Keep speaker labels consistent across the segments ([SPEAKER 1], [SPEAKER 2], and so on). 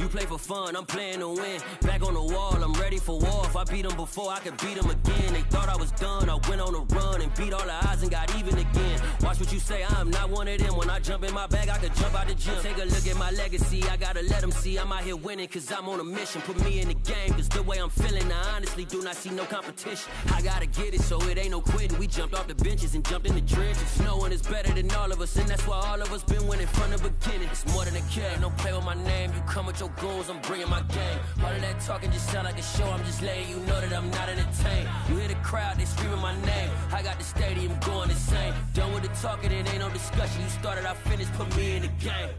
[SPEAKER 1] You play for fun, I'm playing to win. Back on the wall, I'm ready for war. If I beat them before, I could beat them again. They thought I was done, I went on a run and beat all the odds and got even again. Watch what you say, I'm not one of them. When I jump in my bag, I could jump out the gym. Take a look at my legacy, I gotta let them see I'm out here winning, cause I'm on a mission. Put me in the game, cause the way I'm feeling, I honestly do not see no competition. I gotta get it, so it ain't no quitting. We jumped off the benches and jumped in the trenches. No one is better than all of us, and that's why all of us been winning from the beginning. It's more than a care, don't play with my name. You come with your goons, I'm bringing my game. All of that talking just sound like a show, I'm just letting you know that I'm not entertained. You hear the crowd, they screaming my name. I got the stadium going insane. Done with the talking, it ain't no discussion. You started, I finished, put me in the game.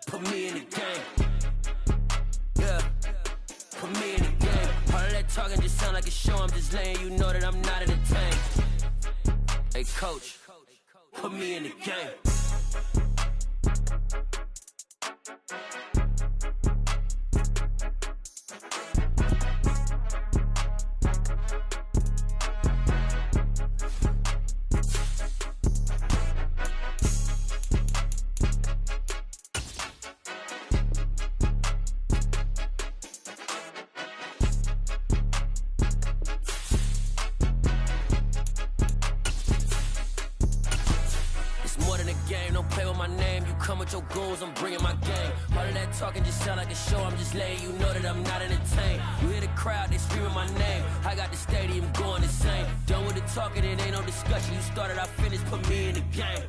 [SPEAKER 1] Put me in the game. Yeah, put me in the game. All of that talking just sound like a show, I'm just letting you know that I'm not entertained. Hey coach, put me in the game. Your goals, I'm bringing my game. All of that talking just sound like a show, I'm just letting you know that I'm not entertained. You hear the crowd, they screaming my name. I got the stadium going insane. Done with the talking, it ain't no discussion. You started, I finished, put me in the game.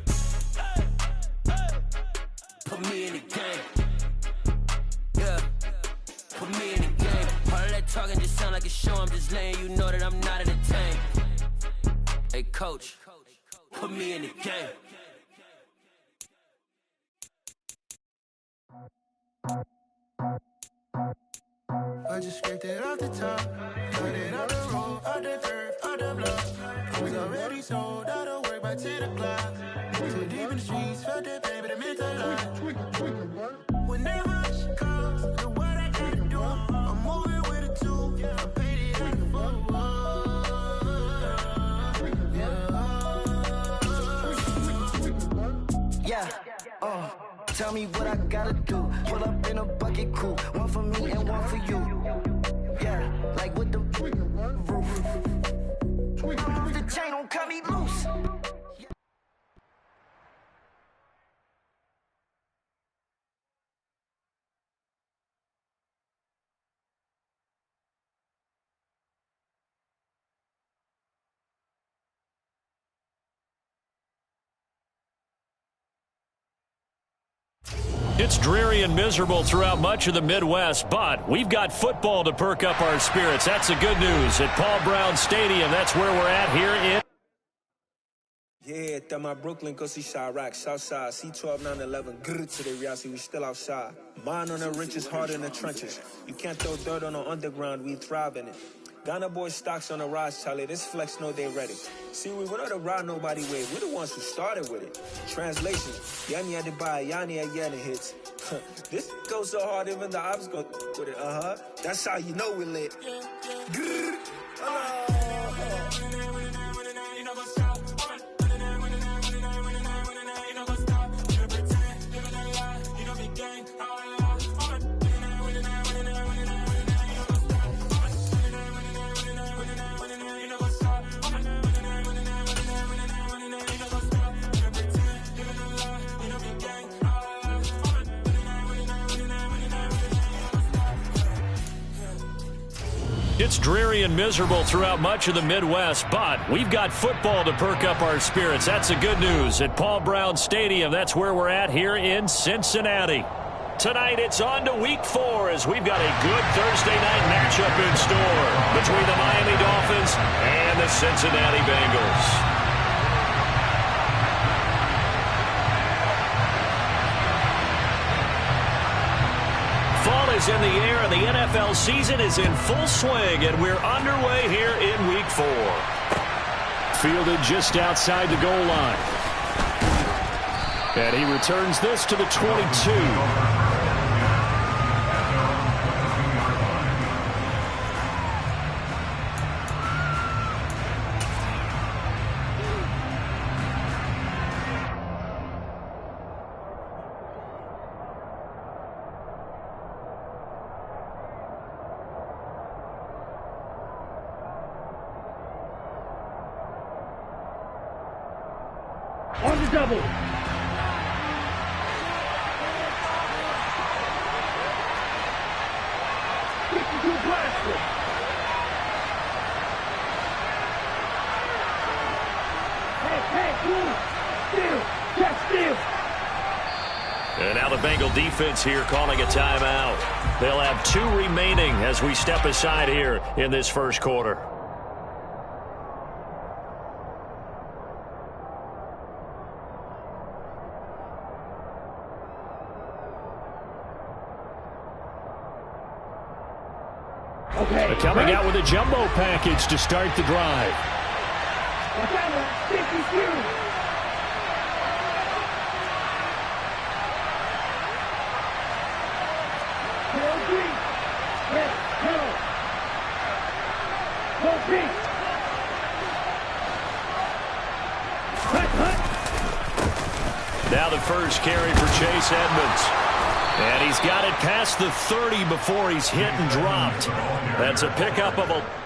[SPEAKER 1] Put me in the game. Yeah, put me in the game. All of that talking just sound like a show, I'm just letting you know that I'm not entertained. Hey coach, put me in the game.
[SPEAKER 2] I just scraped it off the top, cut it out the road, out the dirt, out the block. I was already sold out of work by 10 o'clock. Too deep in the streets, felt that pain, but it meant a lot. Whenever she calls, the what I gotta do, I'm moving with a two. I paid it out the boat. Yeah, tell me what I gotta do. Pull up in a bucket crew, one for me and one for you. Yeah, like with the roof. Move the chain, don't cut me loose.
[SPEAKER 3] It's dreary and miserable throughout much of the Midwest, but we've got football to perk up our spirits. That's the good news at Paul Brown Stadium. That's where we're at here in...
[SPEAKER 4] Yeah, that my Brooklyn, go see Chirac, Southside, C12, 911, grrr to the reality, we still outside. Mine on the wrenches, hard in the trenches. You can't throw dirt on the underground, we thrive in it. Ghana boys stocks on the rise, Charlie, this flex know they ready. See, we were not the ride nobody way, we're the ones who started with it. Translation, Yanni had to buy, Yanni had Yanni hits. This goes so hard, even the ops go with it, That's how you know we're lit. Grrr,
[SPEAKER 3] It's dreary and miserable throughout much of the Midwest, but we've got football to perk up our spirits. That's the good news at Paul Brown Stadium. That's where we're at here in Cincinnati. Tonight it's on to Week 4 as we've got a good Thursday night matchup in store between the Miami Dolphins and the Cincinnati Bengals. Fall is in the air, and the NFL season is in full swing, and we're underway here in Week 4. Fielded just outside the goal line. And he returns this to the 22.
[SPEAKER 5] double.
[SPEAKER 3] And now the Bengal defense here calling a timeout. They'll have 2 remaining as we step aside here in this first quarter.
[SPEAKER 5] Okay,
[SPEAKER 3] Coming out with a jumbo package to start the drive. Now the first carry for Chase Edmonds. And he's got it past the 30 before he's hit and dropped. That's a pickup of a...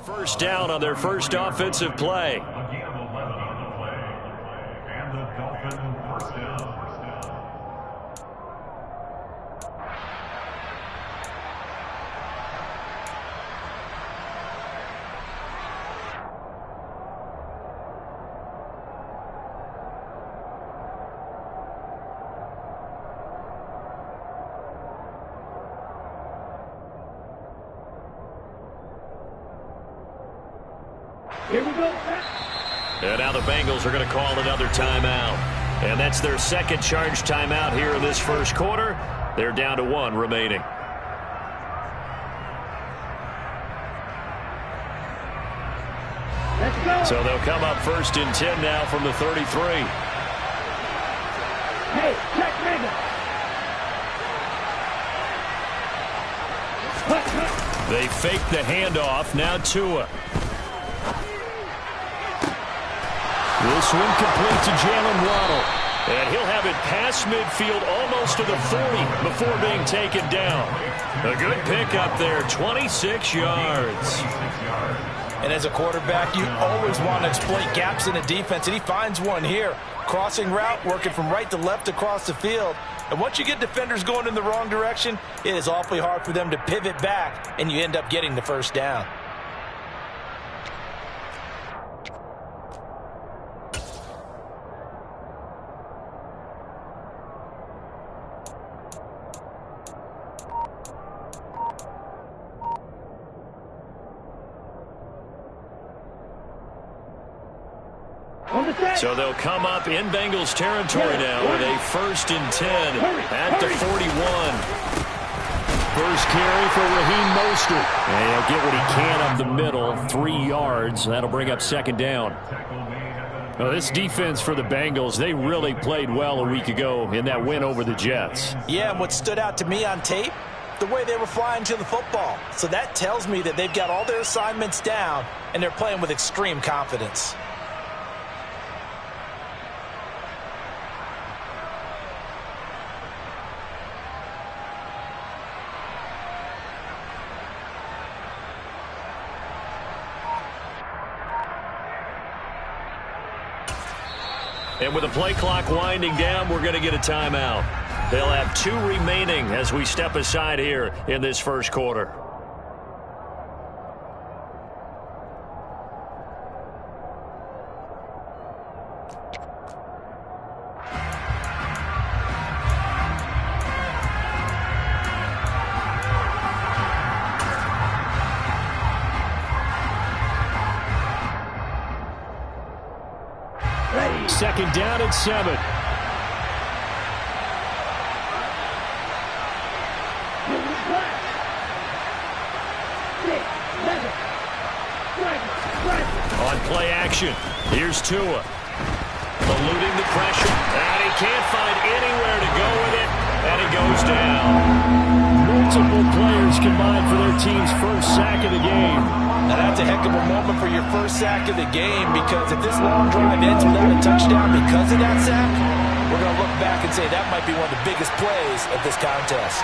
[SPEAKER 3] First down on their first offensive play.
[SPEAKER 5] Here we go.
[SPEAKER 3] And now the Bengals are going to call another timeout. And that's their second charge timeout here in this first quarter. They're down to 1 remaining.
[SPEAKER 5] Let's go.
[SPEAKER 3] So they'll come up first and 10 now from the 33.
[SPEAKER 5] Hey, check Mega.
[SPEAKER 3] They fake the handoff. Now Tua. This one complete to Jalen Waddle. And he'll have it past midfield almost to the 40 before being taken down. A good pickup there, 26 yards.
[SPEAKER 6] And as a quarterback, you always want to exploit gaps in the defense, and he finds one here. Crossing route, working from right to left across the field. And once you get defenders going in the wrong direction, it is awfully hard for them to pivot back, and you end up getting the first down.
[SPEAKER 3] So they'll come up in Bengals territory now with a 1st and 10 at the 41. First carry for Raheem Mostert. And he'll get what he can up the middle, 3 yards. That'll bring up 2nd down. Well, this defense for the Bengals, they really played well a week ago in that win over the Jets.
[SPEAKER 6] Yeah, and what stood out to me on tape, the way they were flying to the football. So that tells me that they've got all their assignments down, and they're playing with extreme confidence.
[SPEAKER 3] And with the play clock winding down, we're going to get a timeout. They'll have 2 remaining as we step aside here in this first quarter. Second down at 7. On play action, here's Tua. Eluding the pressure, and he can't find anywhere to go with it, and he goes down. Multiple players combined for their team's first sack of the game.
[SPEAKER 6] Now that's a heck of a moment for your first sack of the game, because if this long drive ends without a touchdown because of that sack, we're going to look back and say that might be one of the biggest plays of this contest.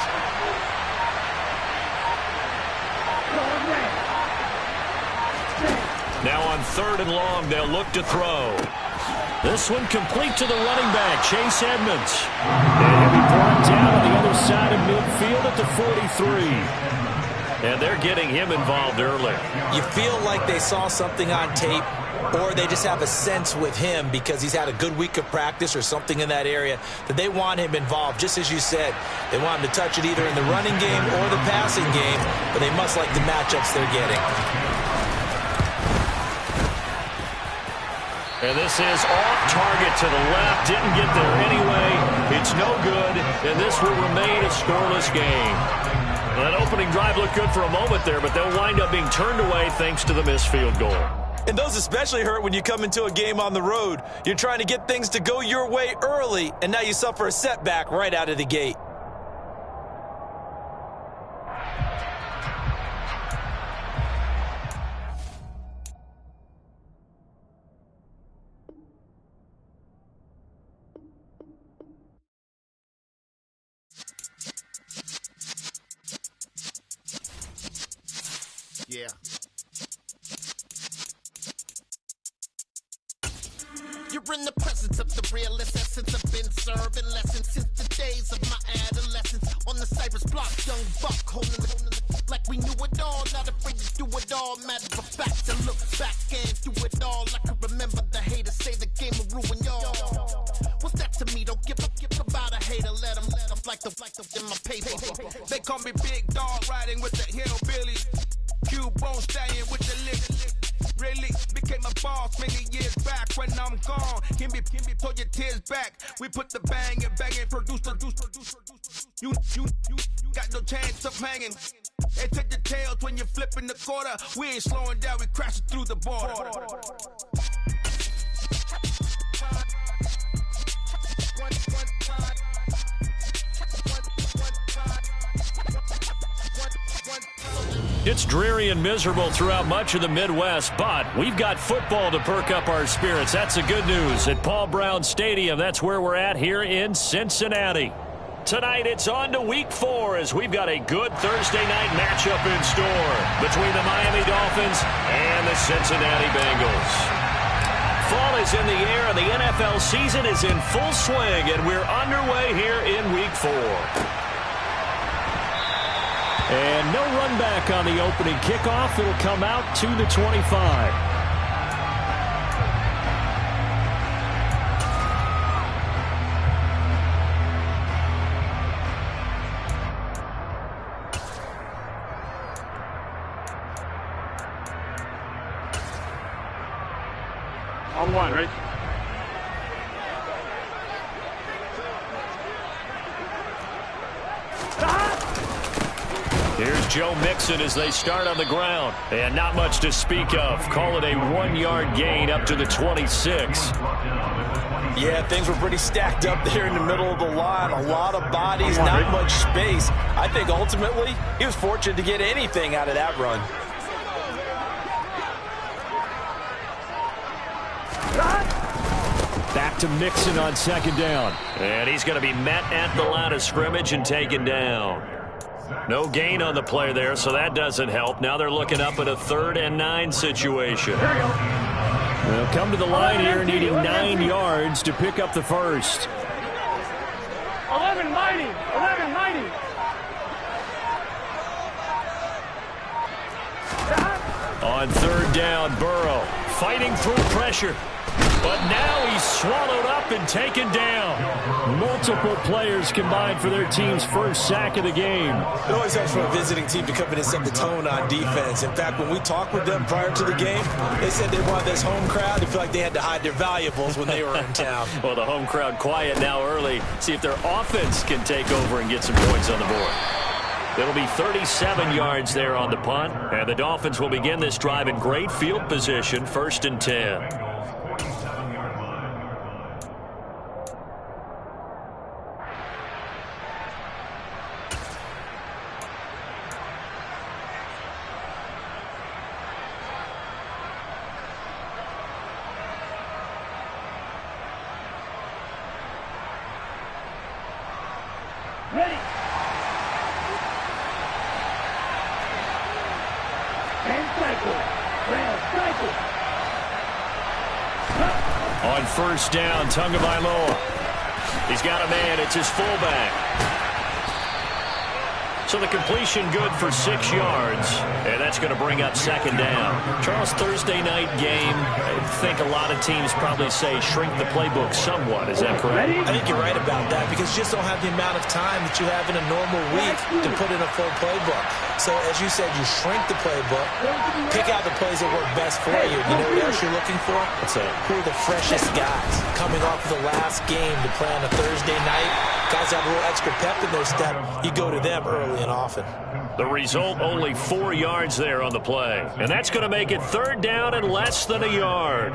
[SPEAKER 3] Now on 3rd and long, they'll look to throw. This one complete to the running back, Chase Edmonds. And he'll be brought down on the other side of midfield at the 43. And they're getting him involved early.
[SPEAKER 6] You feel like they saw something on tape, or they just have a sense with him because he's had a good week of practice or something in that area that they want him involved. Just as you said, they want him to touch it either in the running game or the passing game, but they must like the matchups they're getting.
[SPEAKER 3] And this is off target to the left. Didn't get there anyway. It's no good, and this will remain a scoreless game. Well, that opening drive looked good for a moment there, but they'll wind up being turned away thanks to the missed field goal.
[SPEAKER 6] And those especially hurt when you come into a game on the road. You're trying to get things to go your way early, and now you suffer a setback right out of the gate.
[SPEAKER 7] Yeah. You're in the presence of the realest essence. I've been serving lessons since the days of my adolescence. On the Cypress block, young buck holding the like we knew it all. Not afraid to do it all. Matter of fact, to look back and do it all. I can remember the haters say the game will ruin y'all. What's that to me? Don't give about a hater. Let them like the in my paper. They call me Big Dog, riding with the hillbillies. Cubone staying with the lick. Really became a boss many years back. When I'm gone, give me pull your tears back. We put the bang and produce. You got no chance of hanging. They take the tails when you're flipping the quarter. We ain't slowing down, we crashing through the border.
[SPEAKER 3] It's dreary and miserable throughout much of the Midwest, but we've got football to perk up our spirits. That's the good news at Paul Brown Stadium. That's where we're at here in Cincinnati. tonight, it's on to Week 4 as we've got a good Thursday night matchup in store between the Miami Dolphins and the Cincinnati Bengals. Fall is in the air and the NFL season is in full swing, and we're underway here in Week 4. And no run back on the opening kickoff. It'll come out to the 25.
[SPEAKER 5] On one, right?
[SPEAKER 3] Here's Joe Mixon as they start on the ground. And not much to speak of. Call it a 1-yard gain up to the 26.
[SPEAKER 6] Yeah, things were pretty stacked up there in the middle of the line. A lot of bodies, not much space. I think ultimately he was fortunate to get anything out of that run.
[SPEAKER 3] Back to Mixon on second down. And he's going to be met at the line of scrimmage and taken down. No gain on the play there, so that doesn't help. Now they're looking up at a 3rd and 9 situation. They'll come to the line here needing 9 yards to pick up the first.
[SPEAKER 5] 11 mighty. 11 mighty.
[SPEAKER 3] On 3rd down, Burrow fighting through pressure. But now he's swallowed up and taken down. Multiple players combined for their team's first sack of the game.
[SPEAKER 6] It always helps for a visiting team to come in and set the tone on defense. In fact, when we talked with them prior to the game, they said they wanted this home crowd to feel like they had to hide their valuables when they were in town.
[SPEAKER 3] Well, the home crowd quiet now early. See if their offense can take over and get some points on the board. It'll be 37 yards there on the punt. And the Dolphins will begin this drive in great field position, 1st and 10.
[SPEAKER 5] Ready. And cycle. Cycle.
[SPEAKER 3] On 1st down, Tagovailoa. He's got a man. It's his fullback. So the completion good for 6 yards, and that's going to bring up 2nd down. Charles, Thursday night game, I think a lot of teams probably say shrink the playbook somewhat. Is that correct?
[SPEAKER 6] I think you're right about that because you just don't have the amount of time that you have in a normal week to put in a full playbook. So as you said, you shrink the playbook, pick out the plays that work best for you. You know what else you're looking for? Who are the freshest guys coming off of the last game to play on a Thursday night? Guys have a little extra pep in their step. You go to them early and often.
[SPEAKER 3] The result, only 4 yards there on the play. And that's going to make it 3rd down and less than a yard.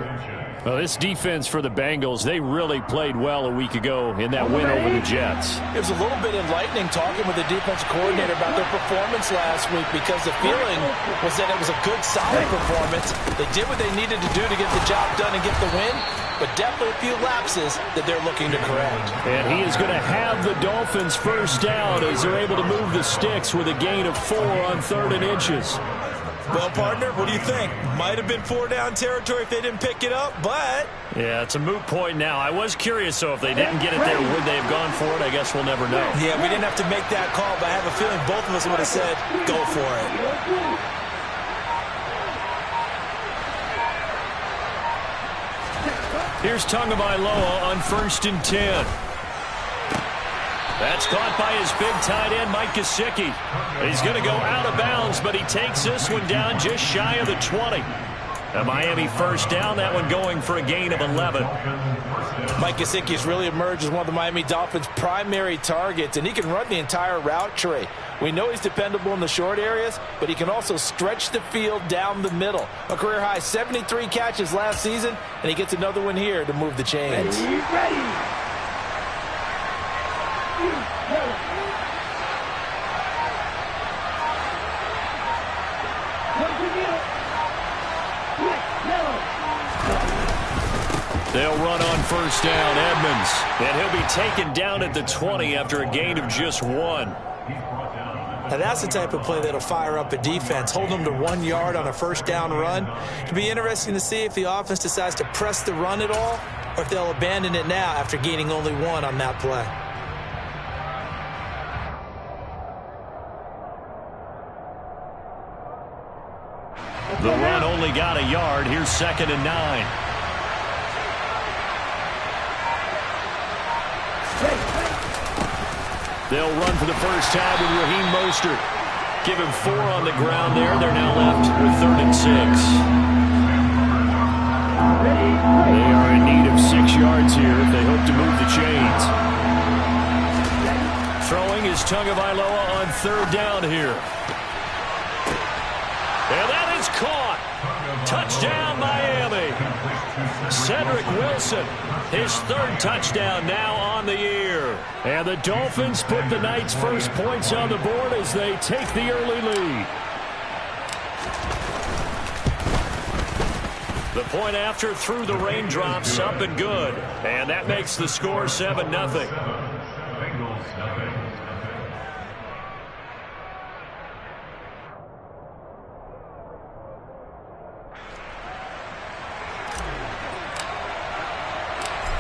[SPEAKER 3] Well, this defense for the Bengals, they really played well a week ago in that win over the Jets.
[SPEAKER 6] It was a little bit enlightening talking with the defense coordinator about their performance last week because the feeling was that it was a good, solid performance. They did what they needed to do to get the job done and get the win, but definitely a few lapses that they're looking to correct.
[SPEAKER 3] And he is going to have the Dolphins first down as they're able to move the sticks with a gain of 4 on 3rd and inches.
[SPEAKER 6] Well, partner, what do you think? Might have been 4-down territory if they didn't pick it up, but...
[SPEAKER 3] Yeah, it's a moot point now. I was curious, so if they didn't get it there, would they have gone for it? I guess we'll never know.
[SPEAKER 6] Yeah, we didn't have to make that call, but I have a feeling both of us would have said, go for it.
[SPEAKER 3] Here's Tagovailoa on 1st and 10. That's caught by his big tight end, Mike Gesicki. He's going to go out of bounds, but he takes this one down just shy of the 20. A Miami first down, that one going for a gain of 11.
[SPEAKER 6] Mike Gesicki has really emerged as one of the Miami Dolphins' primary targets, and he can run the entire route tree. We know he's dependable in the short areas, but he can also stretch the field down the middle. A career-high 73 catches last season, and he gets another one here to move the chains.
[SPEAKER 5] Ready.
[SPEAKER 3] They'll run on first down, Edmonds. And he'll be taken down at the 20 after a gain of just 1.
[SPEAKER 6] Now that's the type of play that'll fire up a defense. Hold them to 1 yard on a first down run. It'll be interesting to see if the offense decides to press the run at all, or if they'll abandon it now after gaining only 1 on that play.
[SPEAKER 3] The run only got a yard. Here's 2nd and 9. They'll run for the first time with Raheem Mostert. Give him 4 on the ground there. They're now left with 3rd and 6. They are in need of 6 yards here if they hope to move the chains. Throwing is Tagovailoa on 3rd down here. And that is caught. Touchdown, Miami. Cedric Wilson, his 3rd touchdown now on the year. And the Dolphins put the Knights' first points on the board as they take the early lead. The point after through the raindrops, up and good. And that makes the score 7-0.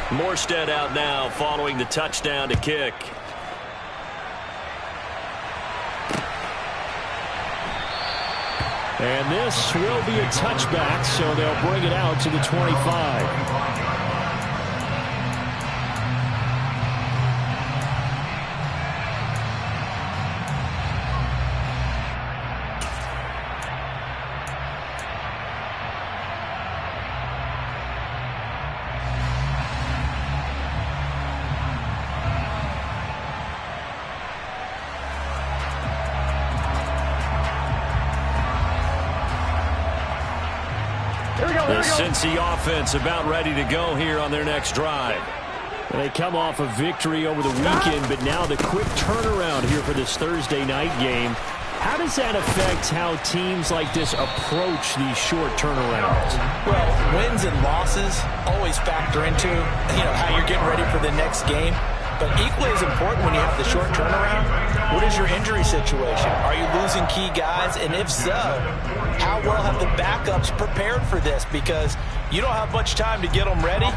[SPEAKER 3] Morstead out now following the touchdown to kick. And this will be a touchback, so they'll bring it out to the 25. The Cincy offense about ready to go here on their next drive. They come off a victory over the weekend, but now the quick turnaround here for this Thursday night game. How does that affect how teams like this approach these short turnarounds?
[SPEAKER 6] Well, wins and losses always factor into how you're getting ready for the next game. But equally as important when you have the short turnaround, what is your injury situation? Are you losing key guys? And if so, how well have the backups prepared for this? Because you don't have much time to get them ready.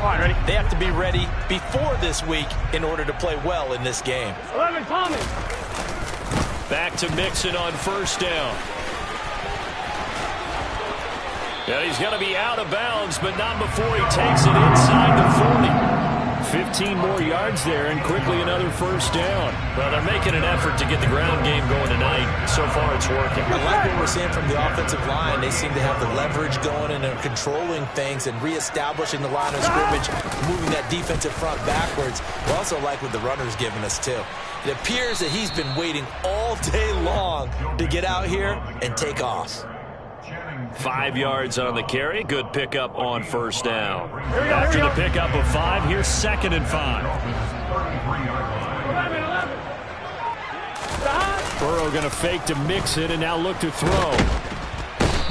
[SPEAKER 6] They have to be ready before this week in order to play well in this game.
[SPEAKER 5] 11, Thomas.
[SPEAKER 3] Back to Mixon on first down. Yeah, he's going to be out of bounds, but not before he takes it inside the 40. 15 more yards there, and quickly another first down. Well, they're making an effort to get the ground game going tonight. So far, it's working.
[SPEAKER 6] I like what we're seeing from the offensive line. They seem to have the leverage going and are controlling things and reestablishing the line of scrimmage, moving that defensive front backwards. We also like what the runner's giving us, too. It appears that he's been waiting all day long to get out here and take off.
[SPEAKER 3] 5 yards on the carry. Good pickup on first down. After the pickup of 5, here's 2nd and 5. Burrow going to fake to mix it and now look to throw.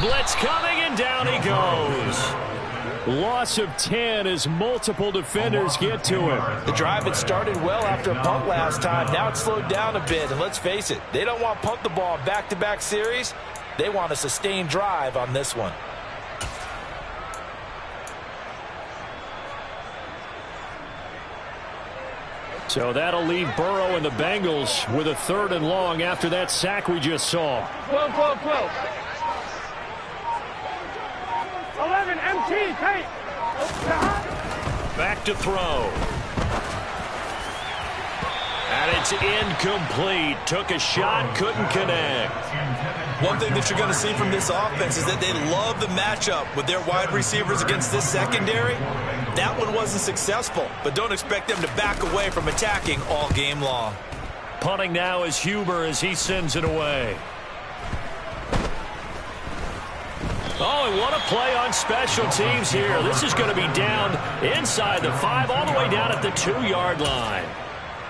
[SPEAKER 3] Blitz coming and down he goes. Loss of 10 as multiple defenders get to him.
[SPEAKER 6] The drive had started well after a punt last time. Now it's slowed down a bit, and let's face it, they don't want to punt the ball in back-to-back series. They want a sustained drive on this one.
[SPEAKER 3] So that'll leave Burrow and the Bengals with a 3rd and long after that sack we just saw.
[SPEAKER 5] 12. 11, MT, Kate.
[SPEAKER 3] Back to throw. And it's incomplete. Took a shot, couldn't connect.
[SPEAKER 6] One thing that you're going to see from this offense is that they love the matchup with their wide receivers against this secondary. That one wasn't successful, but don't expect them to back away from attacking all game long.
[SPEAKER 3] Punting now is Huber as he sends it away. Oh, and what a play on special teams here. This is going to be down inside the 5, all the way down at the 2-yard line.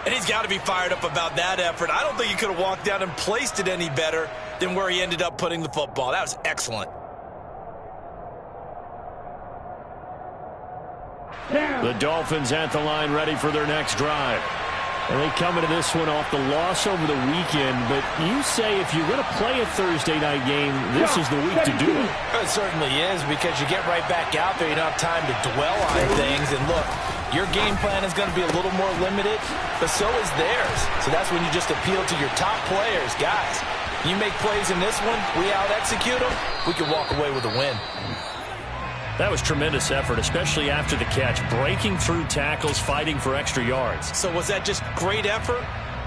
[SPEAKER 6] And he's got to be fired up about that effort. I don't think he could have walked down and placed it any better than where he ended up putting the football. That was excellent.
[SPEAKER 5] Down.
[SPEAKER 3] Dolphins at the line, ready for their next drive. And they come into this one off the loss over the weekend, but you say if you're going to play a Thursday night game, this is the week to do it.
[SPEAKER 6] It certainly is, because you get right back out there. You don't have time to dwell on things. And look, your game plan is going to be a little more limited, but so is theirs. So that's when you just appeal to your top players. Guys, you make plays in this one, we out-execute them, we can walk away with a win.
[SPEAKER 3] That was tremendous effort, especially after the catch, breaking through tackles, fighting for extra yards.
[SPEAKER 6] So was that just great effort,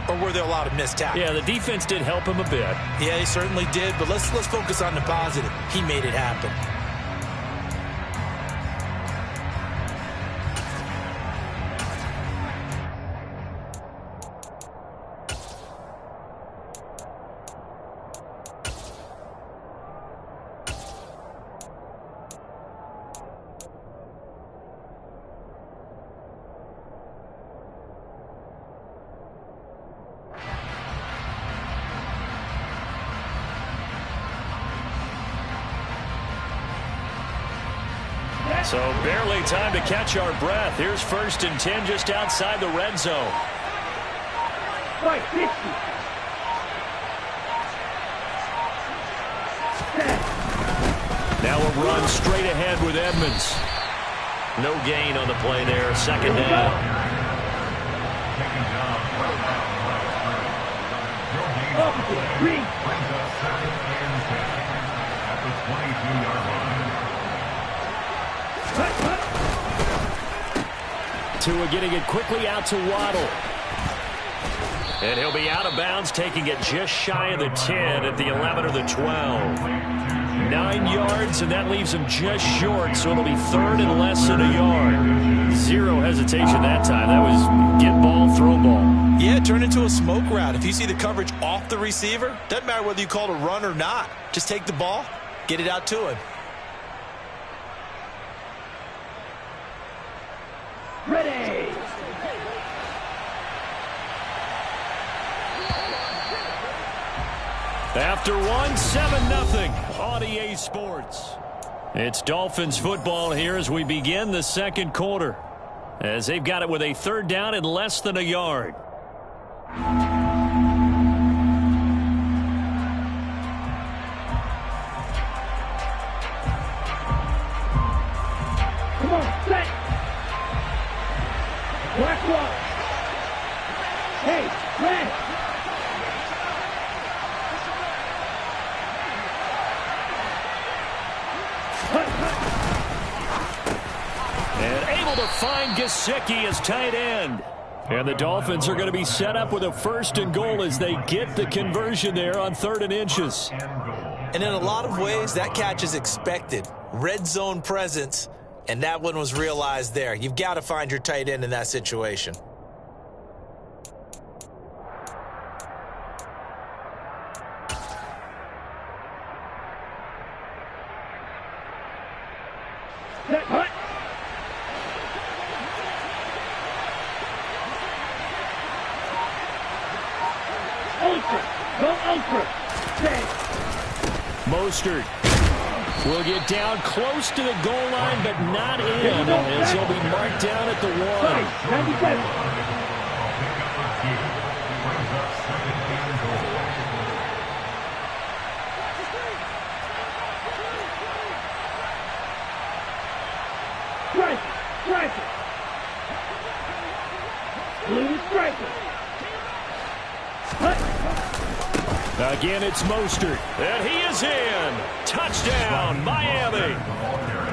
[SPEAKER 6] or were there a lot of missed tackles?
[SPEAKER 3] Yeah, the defense did help him a bit.
[SPEAKER 6] Yeah, he certainly did, but let's focus on the positive. He made it happen.
[SPEAKER 3] So barely time to catch our breath. Here's 1st and 10 just outside the red zone.
[SPEAKER 5] Right, 50.
[SPEAKER 3] Now a run straight ahead with Edmonds. No gain on the play there. 2nd down. Tua getting it quickly out to Waddle. And he'll be out of bounds, taking it just shy of the 10 at the 11 or the 12. 9 yards, and that leaves him just short, so it'll be 3rd and less than a yard. Zero hesitation that time. That was get ball, throw ball.
[SPEAKER 6] Yeah, turn into a smoke route. If you see the coverage off the receiver, doesn't matter whether you call it a run or not. Just take the ball, get it out to him.
[SPEAKER 5] Ready.
[SPEAKER 3] After one, 7-0 on EA Sports. It's Dolphins football here as we begin the second quarter, as they've got it with a 3rd down and less than a yard.
[SPEAKER 5] Come on, set. Black one. Hey, red.
[SPEAKER 3] And able to find Gesicki as tight end. And the Dolphins are going to be set up with a 1st and goal as they get the conversion there on 3rd and inches.
[SPEAKER 6] And in a lot of ways, that catch is expected. Red zone presence, and that one was realized there. You've got to find your tight end in that situation.
[SPEAKER 5] Set, hut. Ultra. Go ultra. Set.
[SPEAKER 3] Mostert will get down close to the goal line, but not in, as he'll be marked down at the 1.
[SPEAKER 5] 97. Striker. Blue striker.
[SPEAKER 3] Again, it's Mostert, and he is in. Touchdown, Miami.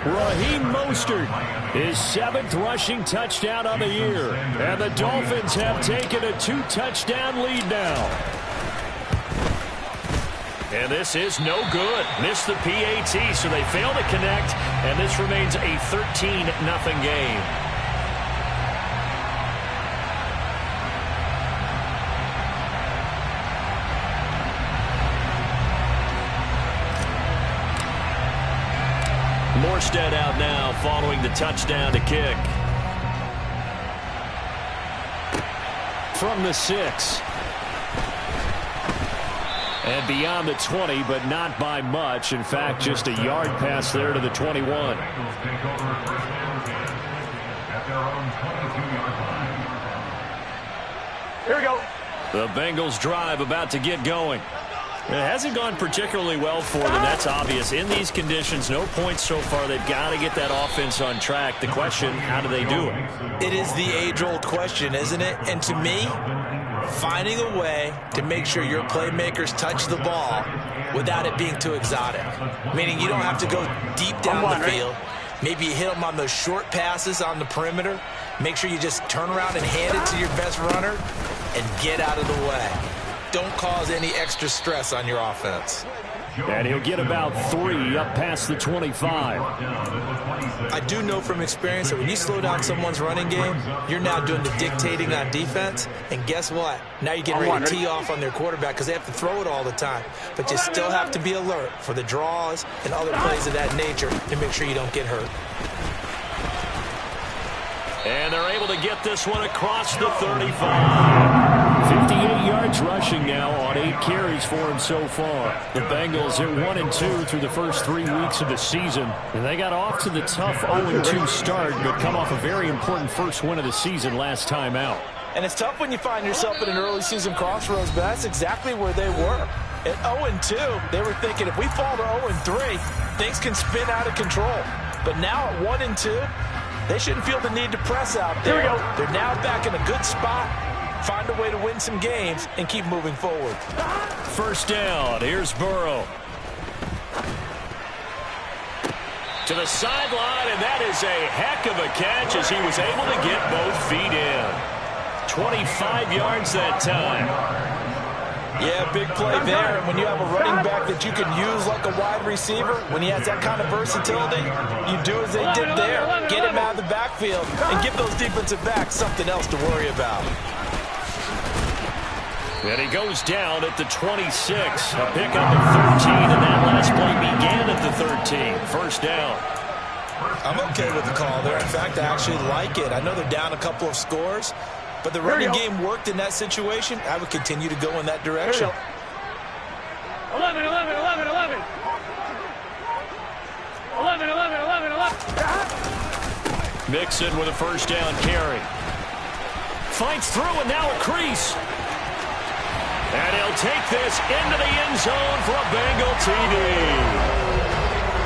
[SPEAKER 3] Raheem Mostert, his 7th rushing touchdown on the year, and the Dolphins have taken a 2-touchdown lead now. And this is no good. Missed the PAT, so they fail to connect, and this remains a 13-0 game. Morstead out now following the touchdown to kick. From the 6. And beyond the 20, but not by much. In fact, just a yard pass there to the 21.
[SPEAKER 5] Here we go.
[SPEAKER 3] The Bengals drive about to get going. It hasn't gone particularly well for them. That's obvious. In these conditions, no points so far. They've got to get that offense on track. The question, how do they do it?
[SPEAKER 6] It is the age-old question, isn't it? And to me, finding a way to make sure your playmakers touch the ball without it being too exotic. Meaning you don't have to go deep down the field. Maybe you hit them on those short passes on the perimeter. Make sure you just turn around and hand it to your best runner and get out of the way. Don't cause any extra stress on your offense.
[SPEAKER 3] And he'll get about 3 up past the 25.
[SPEAKER 6] I do know from experience that when you slow down someone's running game, you're now doing the dictating on defense. And guess what? Now you're getting ready to tee off on their quarterback because they have to throw it all the time. But you still have to be alert for the draws and other plays of that nature to make sure you don't get hurt.
[SPEAKER 3] And they're able to get this one across the 35. 58 yards rushing now on 8 carries for him so far. The Bengals are 1-2 through the first 3 weeks of the season. And they got off to the tough 0-2 start, but come off a very important first win of the season last time out.
[SPEAKER 6] And it's tough when you find yourself in an early season crossroads, but that's exactly where they were. At 0-2, they were thinking if we fall to 0-3, things can spin out of control. But now at 1-2, they shouldn't feel the need to press out there. They're now back in a good spot. Find a way to win some games and keep moving forward.
[SPEAKER 3] First down. Here's Burrow. To the sideline, and that is a heck of a catch as he was able to get both feet in. 25 yards that time.
[SPEAKER 6] Yeah, big play there. And when you have a running back that you can use like a wide receiver, when he has that kind of versatility, you do as they did there. Get him out of the backfield and give those defensive backs something else to worry about.
[SPEAKER 3] And he goes down at the 26. A pickup at 13, and that last play began at the 13. First down.
[SPEAKER 6] I'm okay with the call there. In fact, I actually like it. I know they're down a couple of scores, but the running game worked in that situation. I would continue to go in that direction.
[SPEAKER 5] 11, 11, 11, 11. 11, 11, 11, 11.
[SPEAKER 3] Mixon with a first down carry. Fights through, and now a crease. And he'll take this into the end zone for a Bengal TD.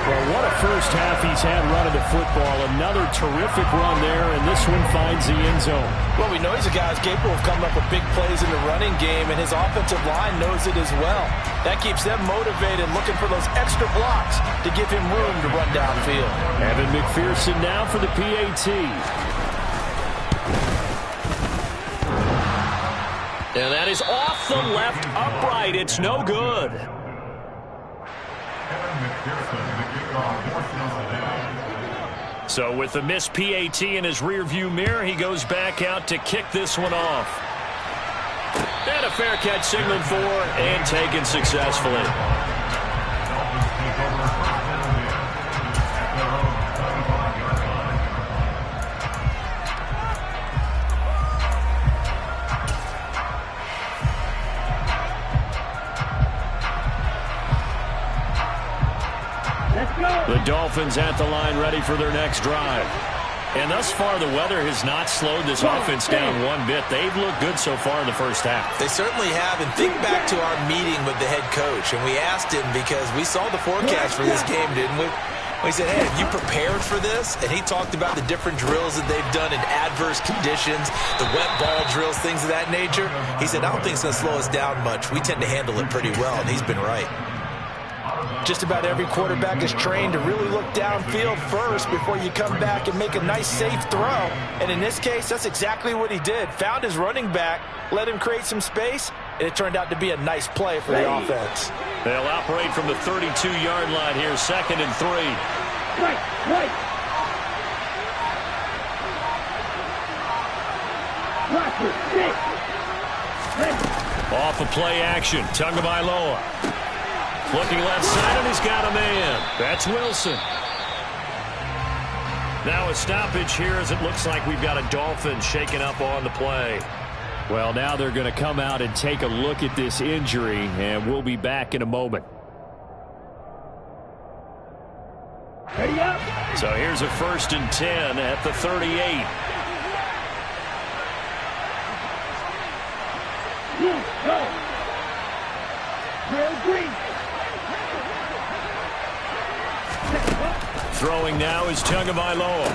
[SPEAKER 3] Well, what a first half he's had running the football. Another terrific run there, and this one finds the end zone.
[SPEAKER 6] Well, we know he's a guy who's capable of coming up with big plays in the running game, and his offensive line knows it as well. That keeps them motivated, looking for those extra blocks to give him room to run downfield.
[SPEAKER 3] Evan McPherson now for the PAT. And that is off the left upright. It's no good. So with the missed PAT in his rearview mirror, he goes back out to kick this one off. And a fair catch signaled for and taken successfully. The Dolphins at the line ready for their next drive. And thus far, the weather has not slowed this offense down one bit. They've looked good so far in the first half.
[SPEAKER 6] They certainly have. And think back to our meeting with the head coach. And we asked him because we saw the forecast for this game, didn't we? We said, hey, have you prepared for this? And he talked about the different drills that they've done in adverse conditions, the wet ball drills, things of that nature. He said, I don't think it's going to slow us down much. We tend to handle it pretty well, and he's been right. Just about every quarterback is trained to really look downfield first before you come back and make a nice, safe throw. And in this case, that's exactly what he did. Found his running back, let him create some space, and it turned out to be a nice play for the offense.
[SPEAKER 3] They'll operate from the 32-yard line here, 2nd and 3.
[SPEAKER 5] Right.
[SPEAKER 3] Off a play action, Tagovailoa. Looking left side, and he's got a man. That's Wilson. Now a stoppage here as it looks like we've got a Dolphin shaking up on the play. Well, now they're going to come out and take a look at this injury, and we'll be back in a moment.
[SPEAKER 5] Ready up.
[SPEAKER 3] So here's a 1st and 10 at the 38.
[SPEAKER 5] Blue, go. Red, green.
[SPEAKER 3] Throwing now is Tagovailoa.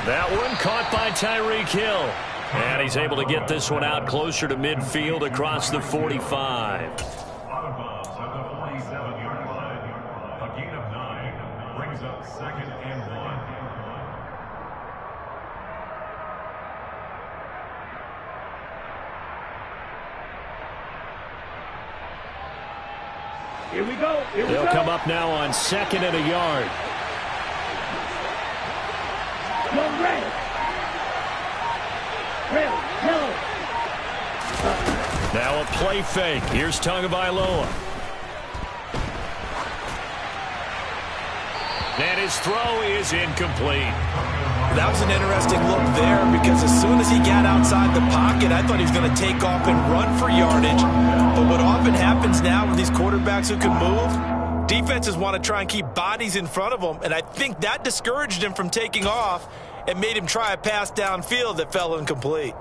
[SPEAKER 3] That one caught by Tyreek Hill. And he's able to get this one out closer to midfield across the 45.
[SPEAKER 8] Out of bounds at the 47-yard line. A gain of 9 brings up 2nd and 1.
[SPEAKER 5] Here we go.
[SPEAKER 3] They'll come up now on 2nd and a yard.
[SPEAKER 5] Go red. Red, yellow.
[SPEAKER 3] Now a play fake. Here's Tagovailoa. And his throw is incomplete.
[SPEAKER 6] That was an interesting look there because as soon as he got outside the pocket, I thought he was going to take off and run for yardage. But what often happens now with these quarterbacks who can move, defenses want to try and keep bodies in front of them, and I think that discouraged him from taking off and made him try a pass downfield that fell incomplete.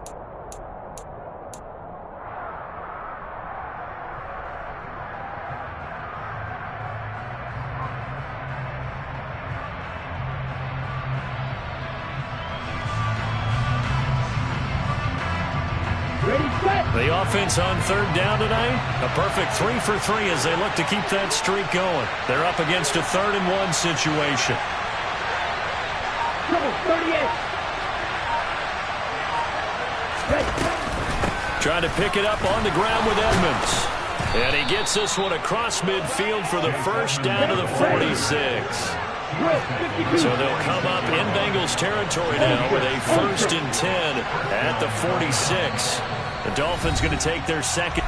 [SPEAKER 3] The offense on 3rd down tonight, a perfect 3 for 3 as they look to keep that streak going. They're up against a 3rd and 1 situation.
[SPEAKER 5] Number 38.
[SPEAKER 3] Trying to pick it up on the ground with Edmonds. And he gets this one across midfield for the first down to the 46. So they'll come up in Bengals territory now with a 1st and 10 at the 46. The Dolphins going to take their second.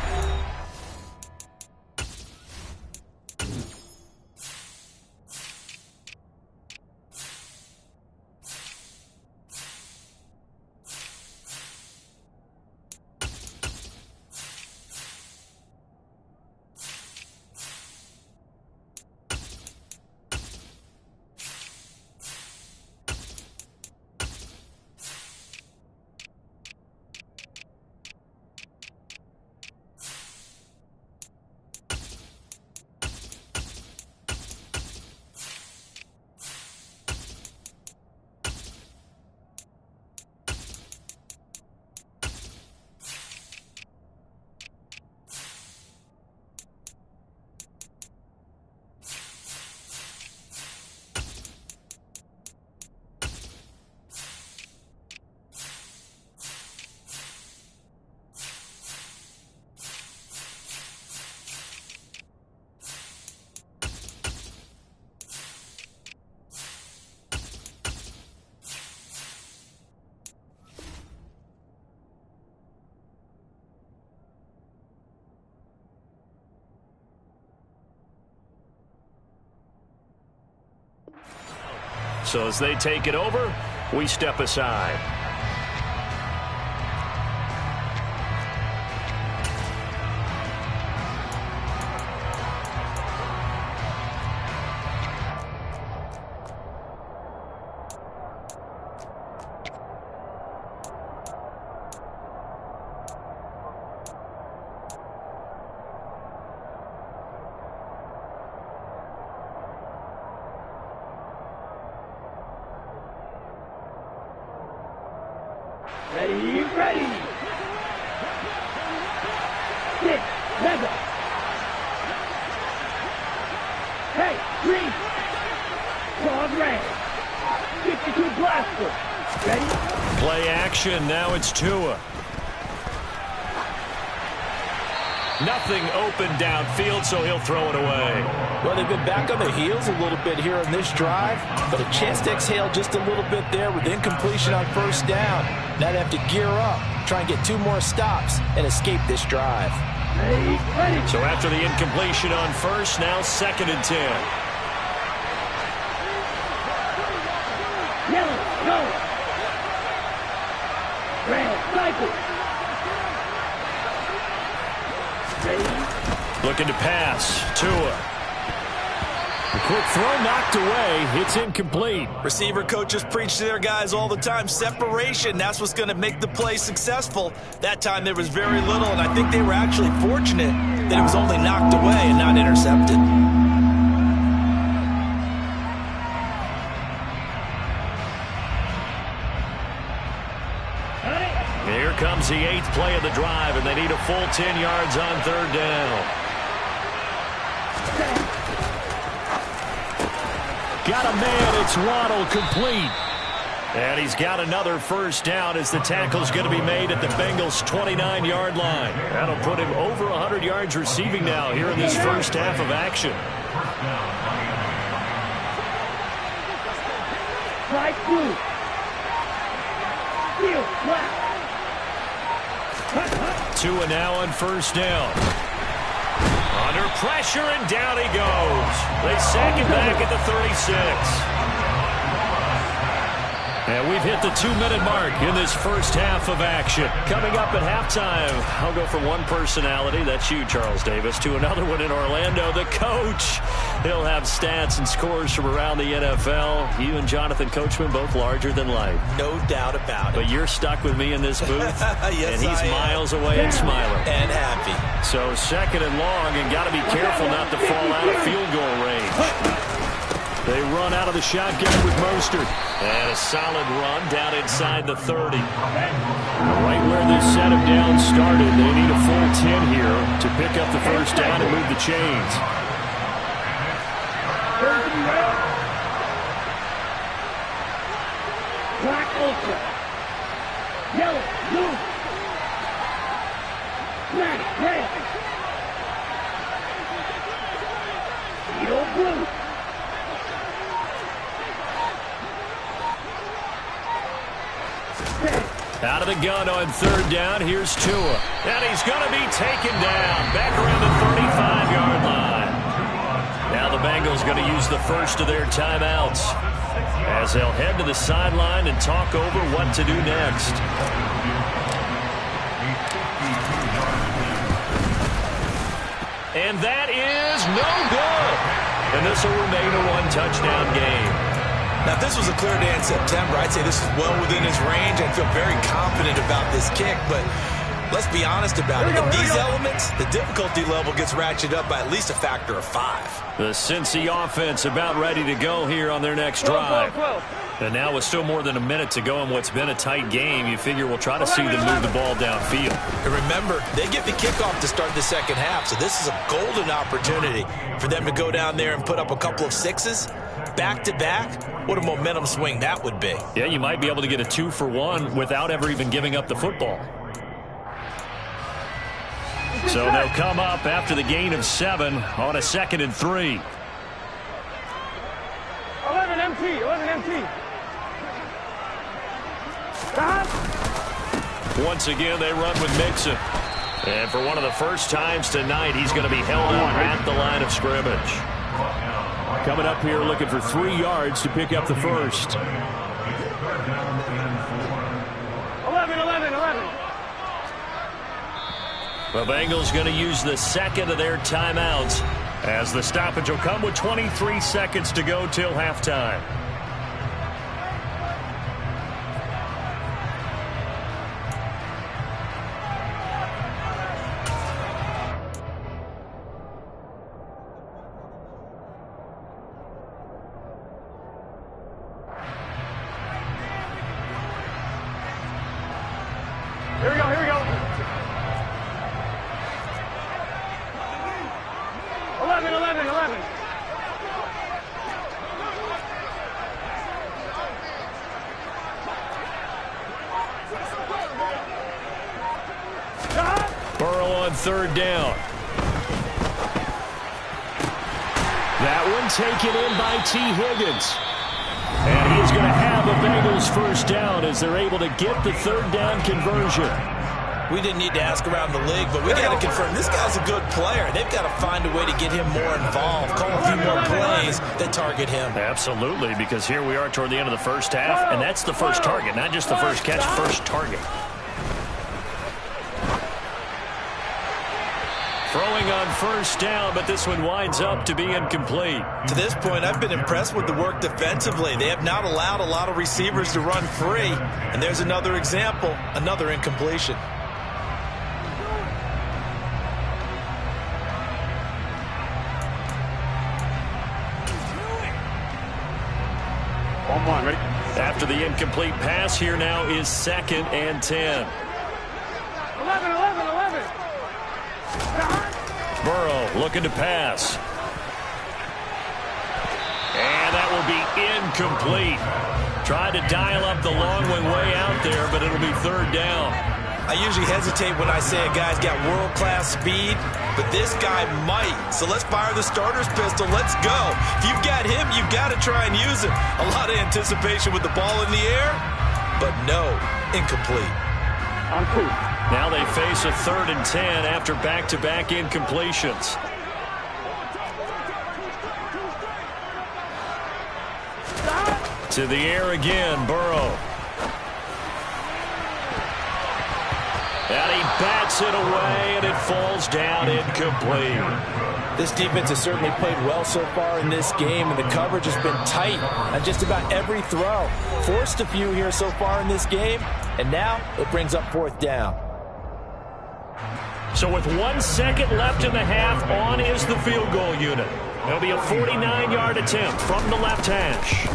[SPEAKER 3] So as they take it over, we step aside.
[SPEAKER 5] Ready, ready. 6, mega. Hey, green. Dog red. 52 blaster. Ready?
[SPEAKER 3] Play action. Now it's Tua. Nothing open downfield, so he'll throw it away.
[SPEAKER 6] Well, they've been back on their heels a little bit here on this drive, but a chance to exhale just a little bit there with incompletion on 1st down. Now they have to gear up, try and get 2 more stops, and escape this drive.
[SPEAKER 5] Ready, ready.
[SPEAKER 3] So after the incompletion on 1st, now 2nd and 10.
[SPEAKER 5] Yellow, go. Red, cycle. Ready.
[SPEAKER 3] Looking to pass. Tua. Quick throw knocked away. It's incomplete.
[SPEAKER 6] Receiver coaches preach to their guys all the time. Separation, that's what's going to make the play successful. That time there was very little, and I think they were actually fortunate that it was only knocked away and not intercepted.
[SPEAKER 3] Here comes the 8th play of the drive, and they need a full 10 yards on 3rd down. Got a man, it's Waddle, complete. And he's got another first down as the tackle's going to be made at the Bengals' 29-yard line. That'll put him over 100 yards receiving now here in this first half of action.
[SPEAKER 5] Right through. Field flat.
[SPEAKER 3] Tua now on first down. Under pressure, and down he goes. They sack him back at the 36. And we've hit the 2-minute mark in this first half of action. Coming up at halftime, I'll go from one personality, that's you, Charles Davis, to another one in Orlando, the coach. He'll have stats and scores from around the NFL. You and Jonathan Coachman, both larger than life.
[SPEAKER 6] No doubt about it.
[SPEAKER 3] But you're stuck with me in this booth,
[SPEAKER 6] yes,
[SPEAKER 3] and he's miles away and smiling.
[SPEAKER 6] And happy.
[SPEAKER 3] So 2nd and long, and got to be careful not to fall out of field goal range. They run out of the shotgun with Mostert. And a solid run down inside the 30. Right where this setup down started, they need a full 10 here to pick up the first down and move the chains.
[SPEAKER 5] Black ultra. Yellow, blue. Black, red. Yellow, blue.
[SPEAKER 3] Out of the gun on 3rd down, here's Tua. And he's going to be taken down back around the 35-yard line. Now the Bengals going to use the first of their timeouts as they'll head to the sideline and talk over what to do next. And that is no good. And this will remain a one-touchdown game.
[SPEAKER 6] Now, if this was a clear day in September, I'd say this is well within his range. I feel very confident about this kick, but let's be honest about it. In these elements, the difficulty level gets ratcheted up by at least a factor of 5.
[SPEAKER 3] The Cincy offense about ready to go here on their next drive. And now with still more than a minute to go in what's been a tight game, you figure we'll try to see them move the ball downfield.
[SPEAKER 6] And remember, they get the kickoff to start the second half, so this is a golden opportunity for them to go down there and put up a couple of 6s. Back-to-back, what a momentum swing that would be.
[SPEAKER 3] Yeah, you might be able to get a 2-for-1 without ever even giving up the football. So they'll come up after the gain of 7 on a 2nd and 3.
[SPEAKER 5] 11 MT.
[SPEAKER 3] Once again, they run with Mixon. And for one of the first times tonight, he's going to be held up at the line of scrimmage. Coming up here looking for 3 yards to pick up the first.
[SPEAKER 5] 11.
[SPEAKER 3] The Bengals going to use the 2nd of their timeouts as the stoppage will come with 23 seconds to go till halftime.
[SPEAKER 5] Here we go. 11.
[SPEAKER 3] Burrow on 3rd down. That one taken in by T. Higgins. And he is going to have a Bengals first down as they're able to get the 3rd down conversion.
[SPEAKER 6] We didn't need to ask around the league, but we got to confirm this guy's a good player. They've got to find a way to get him more involved, call a few more plays that target him.
[SPEAKER 3] Absolutely, because here we are toward the end of the first half, and that's the first target, not just the first catch, first target. Throwing on first down, but this one winds up to be incomplete.
[SPEAKER 6] To this point, I've been impressed with the work defensively. They have not allowed a lot of receivers to run free. And there's another example, another incompletion.
[SPEAKER 5] On, ready?
[SPEAKER 3] After the incomplete pass, here now is 2nd and 10.
[SPEAKER 5] 11.
[SPEAKER 3] Burrow looking to pass. And that will be incomplete. Tried to dial up the long way out there, but it'll be 3rd down.
[SPEAKER 6] I usually hesitate when I say a guy's got world-class speed, but this guy might. So let's fire the starter's pistol. Let's go. If you've got him, you've got to try and use him. A lot of anticipation with the ball in the air, but no, incomplete.
[SPEAKER 5] On 2.
[SPEAKER 3] Now they face a 3rd and 10 after back-to-back incompletions. To the air again, Burrow. And he bats it away, and it falls down incomplete.
[SPEAKER 6] This defense has certainly played well so far in this game, and the coverage has been tight on just about every throw. Forced a few here so far in this game, and now it brings up 4th down.
[SPEAKER 3] So with 1 second left in the half, on is the field goal unit. It'll be a 49-yard attempt from the left hash.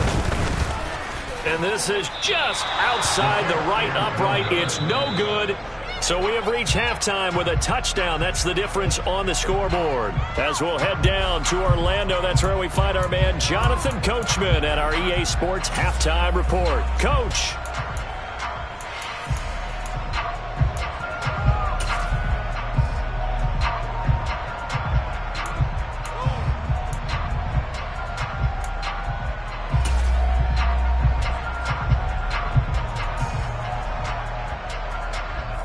[SPEAKER 3] And this is just outside the right upright. It's no good. So we have reached halftime with a touchdown. That's the difference on the scoreboard. As we'll head down to Orlando, that's where we find our man Jonathan Coachman at our EA Sports Halftime Report. Coach.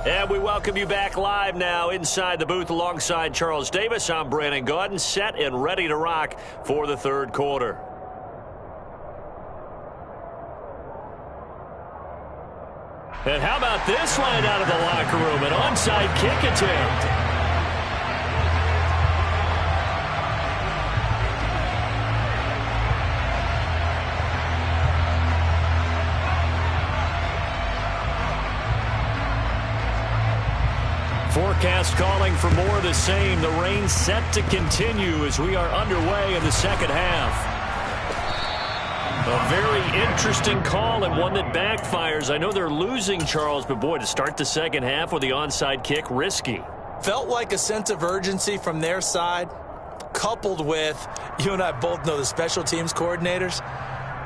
[SPEAKER 3] And we welcome you back live now inside the booth alongside Charles Davis. I'm Brandon Gaudin, set and ready to rock for the 3rd quarter. And how about this line out of the locker room? An onside kick attempt. Forecast calling for more of the same. The rain set to continue as we are underway in the 2nd half. A very interesting call and one that backfires. I know they're losing, Charles, but boy, to start the 2nd half with the onside kick, risky.
[SPEAKER 6] Felt like a sense of urgency from their side, coupled with, you and I both know the special teams coordinators.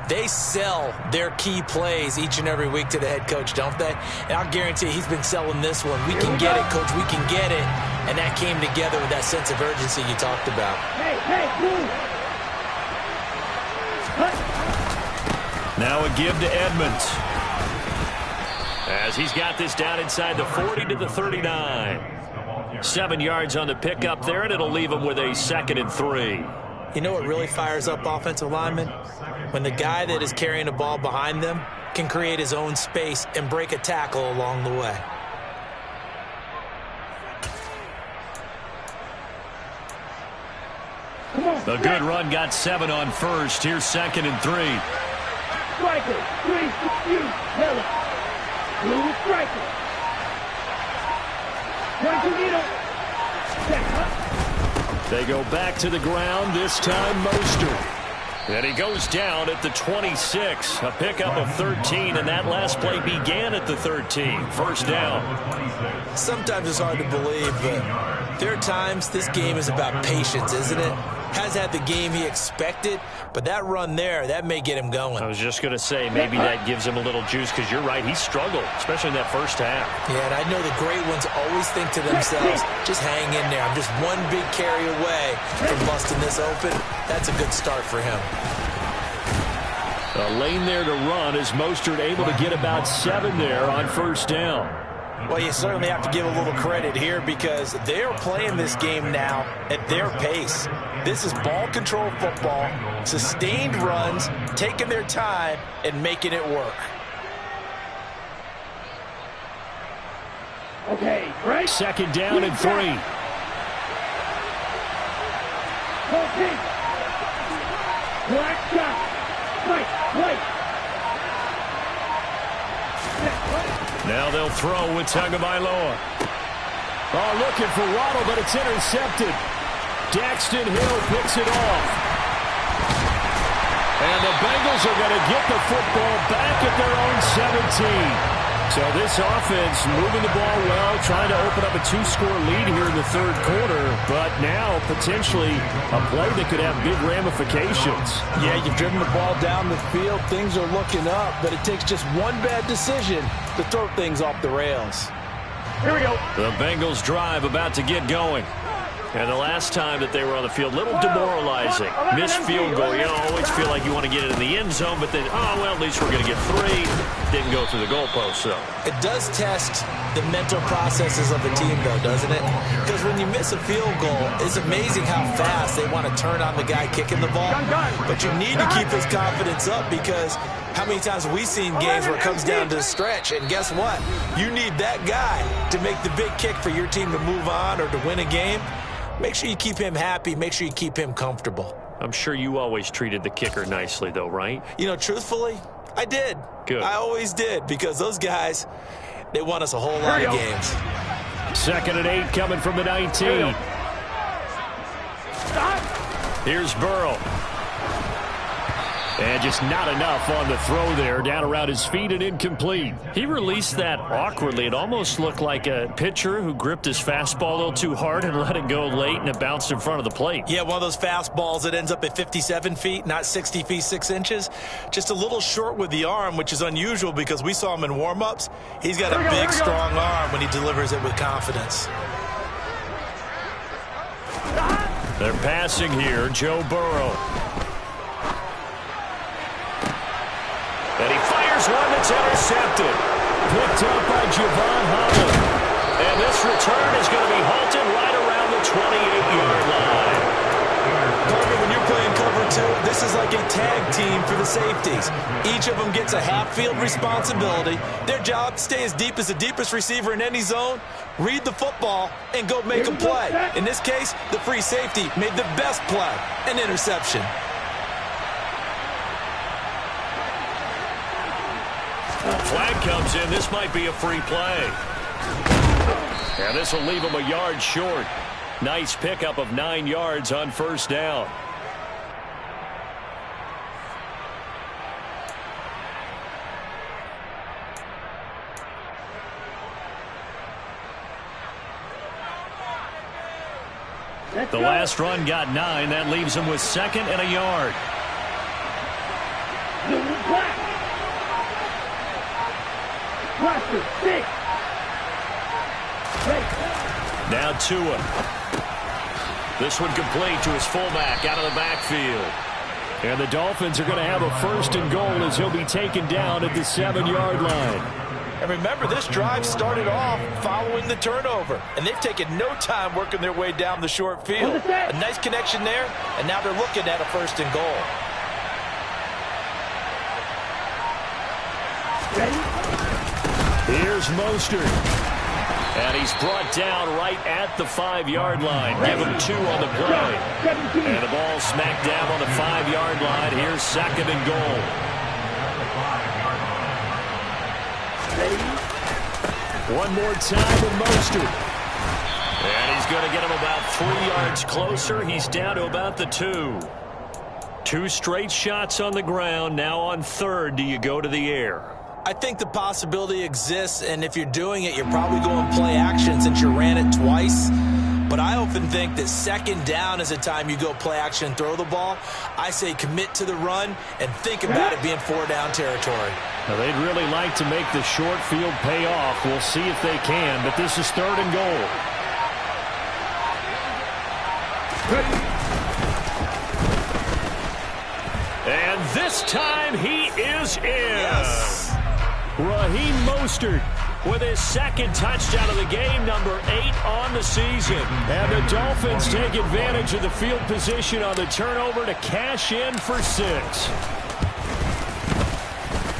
[SPEAKER 6] They sell their key plays each and every week to the head coach, don't they? And I'll guarantee he's been selling this one. We can get it, coach. We can get it. And that came together with that sense of urgency you talked about.
[SPEAKER 5] Hey, move.
[SPEAKER 3] Now a give to Edmonds. As he's got this down inside the 40 to the 39. 7 yards on the pickup there, and it'll leave him with a 2nd and 3.
[SPEAKER 6] You know what really fires up offensive linemen? When the guy that is carrying the ball behind them can create his own space and break a tackle along the way.
[SPEAKER 3] A good run got 7 on first. Here's 2nd and 3.
[SPEAKER 5] Striker, 3, you, Miller. Blue striker. 22 needle.
[SPEAKER 3] They go back to the ground, this time Mostert. And he goes down at the 26. A pickup of 13, and that last play began at the 13. 1st down.
[SPEAKER 6] Sometimes it's hard to believe, but there are times this game is about patience, isn't it? Has had the game he expected, but that run there, that may get him going.
[SPEAKER 3] I was just going to say, maybe that gives him a little juice, because you're right, he struggled, especially in that 1st half.
[SPEAKER 6] Yeah, and I know the great ones always think to themselves, just hang in there. I'm just one big carry away from busting this open. That's a good start for him.
[SPEAKER 3] A lane there to run as Mostert able to get about 7 there on 1st down.
[SPEAKER 6] Well, you certainly have to give a little credit here because they're playing this game now at their pace. This is ball control football, sustained runs, taking their time, and making it work.
[SPEAKER 5] Okay, right.
[SPEAKER 3] 2nd down and 3.
[SPEAKER 5] 14. Black shot. Right, right.
[SPEAKER 3] Now they'll throw with Tagovailoa. Oh, looking for Waddle, but it's intercepted. Daxton Hill picks it off. And the Bengals are going to get the football back at their own 17. So this offense moving the ball well, trying to open up a 2-score lead here in the third quarter, but now potentially a play that could have big ramifications.
[SPEAKER 6] Yeah, you've driven the ball down the field. Things are looking up, but it takes just one bad decision to throw things off the rails.
[SPEAKER 5] Here we go.
[SPEAKER 3] The Bengals drive about to get going. And the last time that they were on the field, a little demoralizing. Missed field goal. You always feel like you want to get it in the end zone, but then, oh, well, at least we're going to get 3. Didn't go through the goalpost, though.
[SPEAKER 6] It does test the mental processes of a team, though, doesn't it? Because when you miss a field goal, it's amazing how fast they want to turn on the guy kicking the ball. But you need to keep his confidence up because how many times have we seen games where it comes down to the stretch? And guess what? You need that guy to make the big kick for your team to move on or to win a game. Make sure you keep him happy. Make sure you keep him comfortable.
[SPEAKER 3] I'm sure you always treated the kicker nicely, though, right?
[SPEAKER 6] You know, truthfully, I did.
[SPEAKER 3] Good.
[SPEAKER 6] I always did because those guys, they won us a whole lot of games.
[SPEAKER 3] 2nd and 8 coming from the 19. Here's Burrow. And just not enough on the throw there. Down around his feet and incomplete. He released that awkwardly. It almost looked like a pitcher who gripped his fastball a little too hard and let it go late, and it bounced in front of the plate.
[SPEAKER 6] Yeah, one of those fastballs that ends up at 57 feet, not 60 feet 6 inches. Just a little short with the arm, which is unusual because we saw him in warm-ups. He's got a big, strong arm when he delivers it with confidence.
[SPEAKER 3] They're passing here. Joe Burrow. And he fires one that's intercepted. Picked up by Javon Holland. And this return is going to be halted right around the 28-yard line.
[SPEAKER 6] Carter, when you're playing cover 2, this is like a tag team for the safeties. Each of them gets a half-field responsibility. Their job, stay as deep as the deepest receiver in any zone, read the football, and go make a play. In this case, the free safety made the best play, an interception.
[SPEAKER 3] Flag comes in. This might be a free play. And this will leave him a yard short. Nice pickup of 9 yards on first down. The last run got 9. That leaves him with 2nd and a yard. Now Tua. This one complete to his fullback out of the backfield. And the Dolphins are going to have a 1st and goal as he'll be taken down at the 7-yard line.
[SPEAKER 6] And remember, this drive started off following the turnover. And they've taken no time working their way down the short field. A nice connection there, and now they're looking at a 1st and goal.
[SPEAKER 3] Here's Mostert. And he's brought down right at the 5-yard line. Give him 2 on the play. And the ball smacked down on the 5-yard line. Here's 2nd and goal. One more time with Mostert. And he's going to get him about 3 yards closer. He's down to about the 2. 2 straight shots on the ground. Now on 3rd, do you go to the air?
[SPEAKER 6] I think the possibility exists, and if you're doing it, you're probably going play action since you ran it twice. But I often think that 2nd down is a time you go play action and throw the ball. I say commit to the run and think about it being 4-down territory.
[SPEAKER 3] Now, they'd really like to make the short field pay off. We'll see if they can, but this is 3rd and goal. And this time he is in.
[SPEAKER 6] Yes.
[SPEAKER 3] Raheem Mostert with his 2nd touchdown of the game, number 8 on the season. And the Dolphins take advantage of the field position on the turnover to cash in for 6.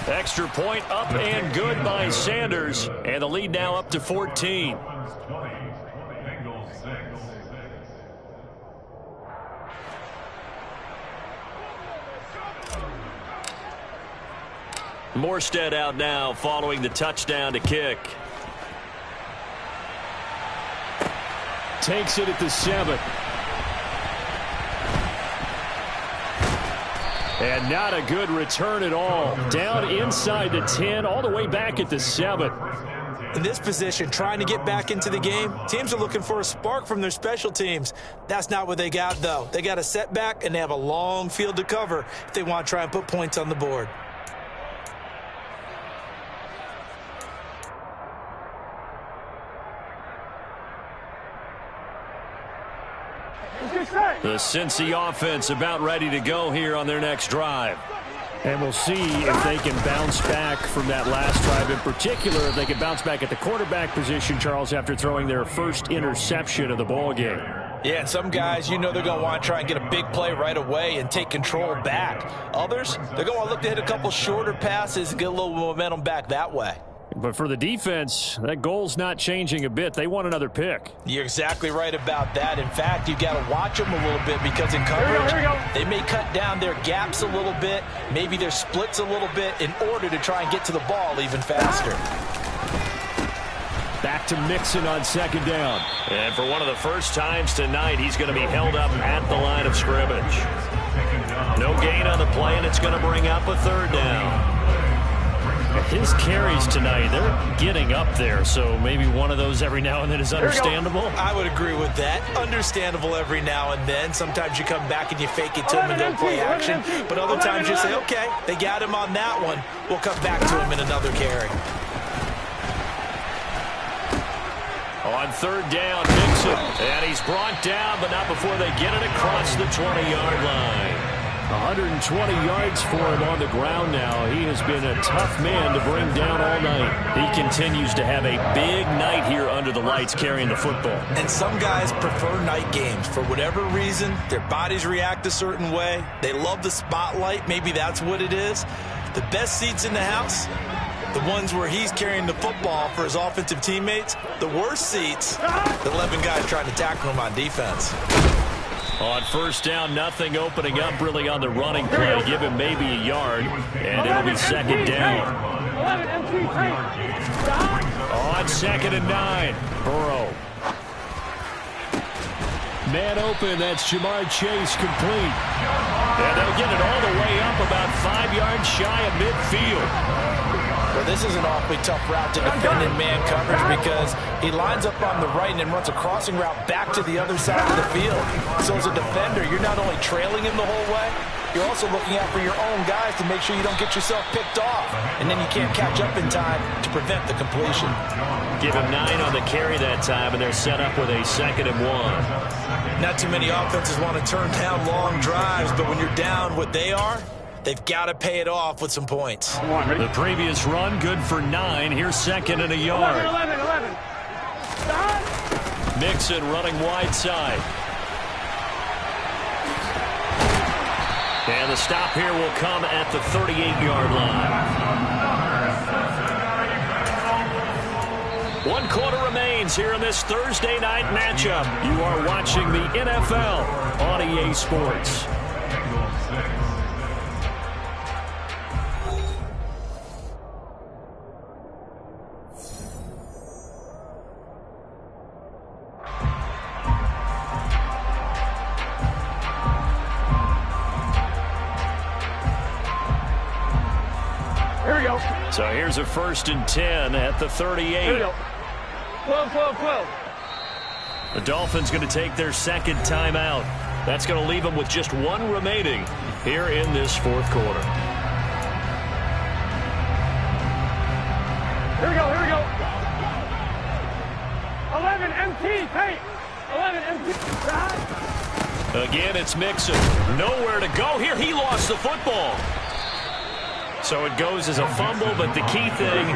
[SPEAKER 3] Extra point up and good by Sanders. And the lead now up to 14. Morstead out now following the touchdown to kick.
[SPEAKER 9] Takes it at the 7. And not a good return at all. Down inside the 10, all the way back at the 7.
[SPEAKER 6] In this position, trying to get back into the game, teams are looking for a spark from their special teams. That's not what they got, though. They got a setback, and they have a long field to cover if they want to try and put points on the board.
[SPEAKER 3] The Cincy offense about ready to go here on their next drive.
[SPEAKER 9] And we'll see if they can bounce back from that last drive. In particular, if they can bounce back at the quarterback position, Charles, after throwing their first interception of the ball game.
[SPEAKER 6] Yeah, and some guys, you know they're going to want to try and get a big play right away and take control back. Others, they're going to look to hit a couple shorter passes and get a little momentum back that way.
[SPEAKER 9] But for the defense, that goal's not changing a bit. They want another pick.
[SPEAKER 6] You're exactly right about that. In fact, you've got to watch them a little bit because in coverage, they may cut down their gaps a little bit, maybe their splits a little bit in order to try and get to the ball even faster.
[SPEAKER 9] Back to Mixon on second down.
[SPEAKER 3] And for one of the first times tonight, he's going to be held up at the line of scrimmage. No gain on the play, and it's going to bring up a third down.
[SPEAKER 9] His carries tonight, they're getting up there, so maybe one of those every now and then is understandable.
[SPEAKER 6] I would agree with that. Understandable every now and then. Sometimes you come back and you fake it to him and don't play action. But other times you say, okay, they got him on that one. We'll come back to him in another carry.
[SPEAKER 3] On third down, Mixon. And he's brought down, but not before they get it across the 20-yard line.
[SPEAKER 9] 120 yards for him on the ground now. He has been a tough man to bring down all night.
[SPEAKER 3] He continues to have a big night here under the lights carrying the football.
[SPEAKER 6] And some guys prefer night games. For whatever reason, their bodies react a certain way. They love the spotlight. Maybe that's what it is. The best seats in the house, the ones where he's carrying the football for his offensive teammates. The worst seats, the 11 guys trying to tackle him on defense.
[SPEAKER 3] On first down, nothing opening up really on the running play. Give him maybe a yard, and it'll be second down. On second and 9, Burrow.
[SPEAKER 9] Man open, that's Jamar Chase, complete.
[SPEAKER 3] And they'll get it all the way up about 5 yards shy of midfield.
[SPEAKER 6] Well, this is an awfully tough route to defend in man coverage because he lines up on the right and then runs a crossing route back to the other side of the field. So as a defender, you're not only trailing him the whole way, you're also looking out for your own guys to make sure you don't get yourself picked off. And then you can't catch up in time to prevent the completion.
[SPEAKER 3] Give him 9 on the carry that time, and they're set up with a 2nd and 1.
[SPEAKER 6] Not too many offenses want to turn down long drives, but when you're down what they are, they've got to pay it off with some points.
[SPEAKER 3] The previous run, good for 9. Here's 2nd and a yard.
[SPEAKER 5] 11.
[SPEAKER 3] Mixon running wide side. And the stop here will come at the 38-yard line. 1 quarter remains here in this Thursday night matchup. You are watching the NFL on EA Sports. So here's a 1st and 10 at the 38.
[SPEAKER 5] Here we go. 12.
[SPEAKER 3] The Dolphins going to take their 2nd timeout. That's going to leave them with just 1 remaining here in this 4th quarter.
[SPEAKER 5] Here we go. 11 MT, paint. 11 MT.
[SPEAKER 3] Again, it's Mixon. Nowhere to go here. He lost the football. So it goes as a fumble, but the key thing,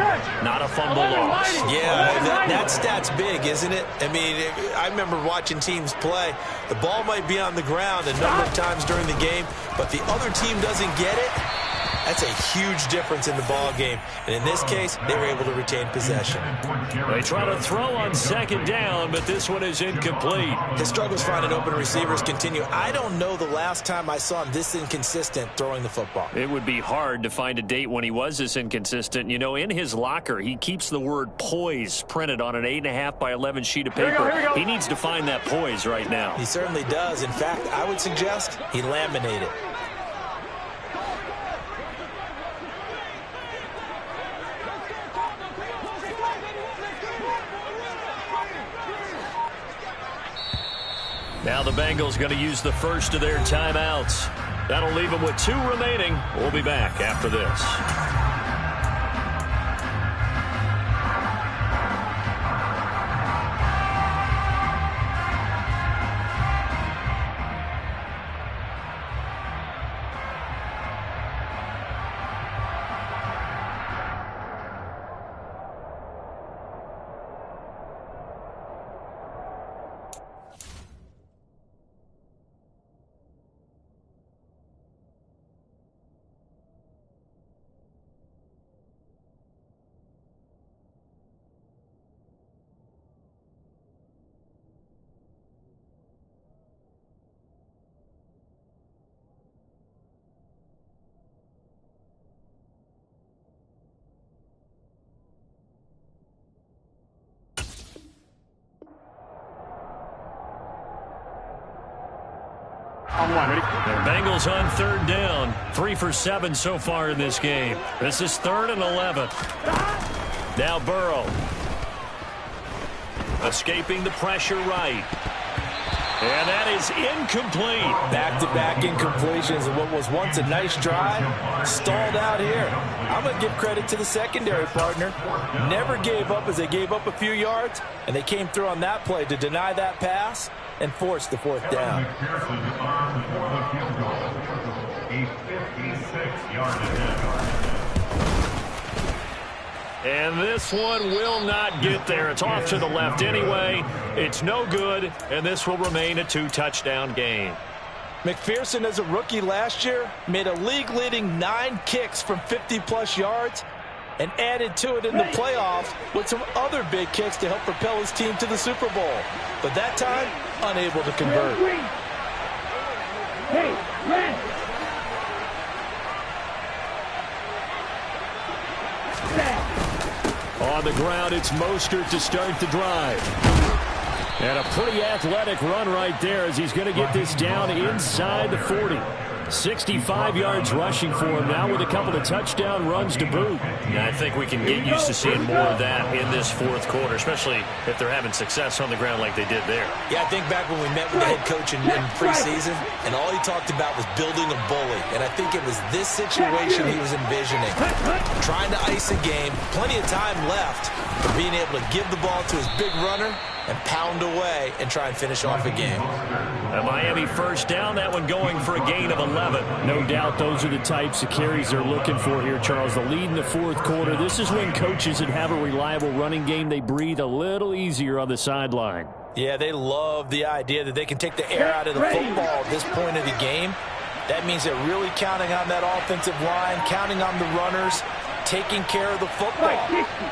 [SPEAKER 3] not a fumble loss.
[SPEAKER 6] Yeah, that stat's big, isn't it? I mean, I remember watching teams play. The ball might be on the ground a number of times during the game, but the other team doesn't get it. That's a huge difference in the ball game. And in this case, they were able to retain possession.
[SPEAKER 3] They try to throw on second down, but this one is incomplete.
[SPEAKER 6] His struggles finding open receivers continue. I don't know the last time I saw him this inconsistent throwing the football.
[SPEAKER 3] It would be hard to find a date when he was this inconsistent. You know, in his locker, he keeps the word poise printed on an 8.5 by 11 sheet of paper.
[SPEAKER 5] Here we go.
[SPEAKER 3] He needs to find that poise right now.
[SPEAKER 6] He certainly does. In fact, I would suggest he laminate it.
[SPEAKER 3] Now the Bengals going to use the first of their timeouts. That'll leave them with 2 remaining. We'll be back after this. The Bengals on third down. 3 for 7 so far in this game. This is 3rd and 11. Now Burrow. Escaping the pressure right. And that is incomplete.
[SPEAKER 6] Back-to-back incompletions of what was once a nice drive. Stalled out here. I'm going to give credit to the secondary partner. Never gave up as they gave up a few yards, and they came through on that play to deny that pass and force the 4th down.
[SPEAKER 8] Pearson armed for the field goal. A 56-yard attempt.
[SPEAKER 3] And this one will not get there. It's off to the left anyway. It's no good, and this will remain a 2-touchdown game.
[SPEAKER 6] McPherson, as a rookie last year, made a league-leading 9 kicks from 50-plus yards and added to it in the playoffs with some other big kicks to help propel his team to the Super Bowl. But that time, unable to convert.
[SPEAKER 5] Hey, red.
[SPEAKER 3] On the ground, it's Mostert to start the drive. And a pretty athletic run right there as he's going to get this down inside the 40. 65 yards rushing for him now with a couple of touchdown runs to boot. Yeah, I think we can get used to seeing more of that in this 4th quarter, especially if they're having success on the ground like they did there.
[SPEAKER 6] Yeah, I think back when we met with the head coach in preseason, and all he talked about was building a bully. And I think it was this situation he was envisioning. Trying to ice a game, plenty of time left, but being able to give the ball to his big runner and pound away and try and finish off a game.
[SPEAKER 3] A Miami first down, that one going for a gain of 11.
[SPEAKER 9] No doubt those are the types of carries they're looking for here, Charles. The lead in the 4th quarter. This is when coaches that have a reliable running game, they breathe a little easier on the sideline.
[SPEAKER 6] Yeah, they love the idea that they can take the air out of the football at this point of the game. That means they're really counting on that offensive line, counting on the runners, taking care of the football.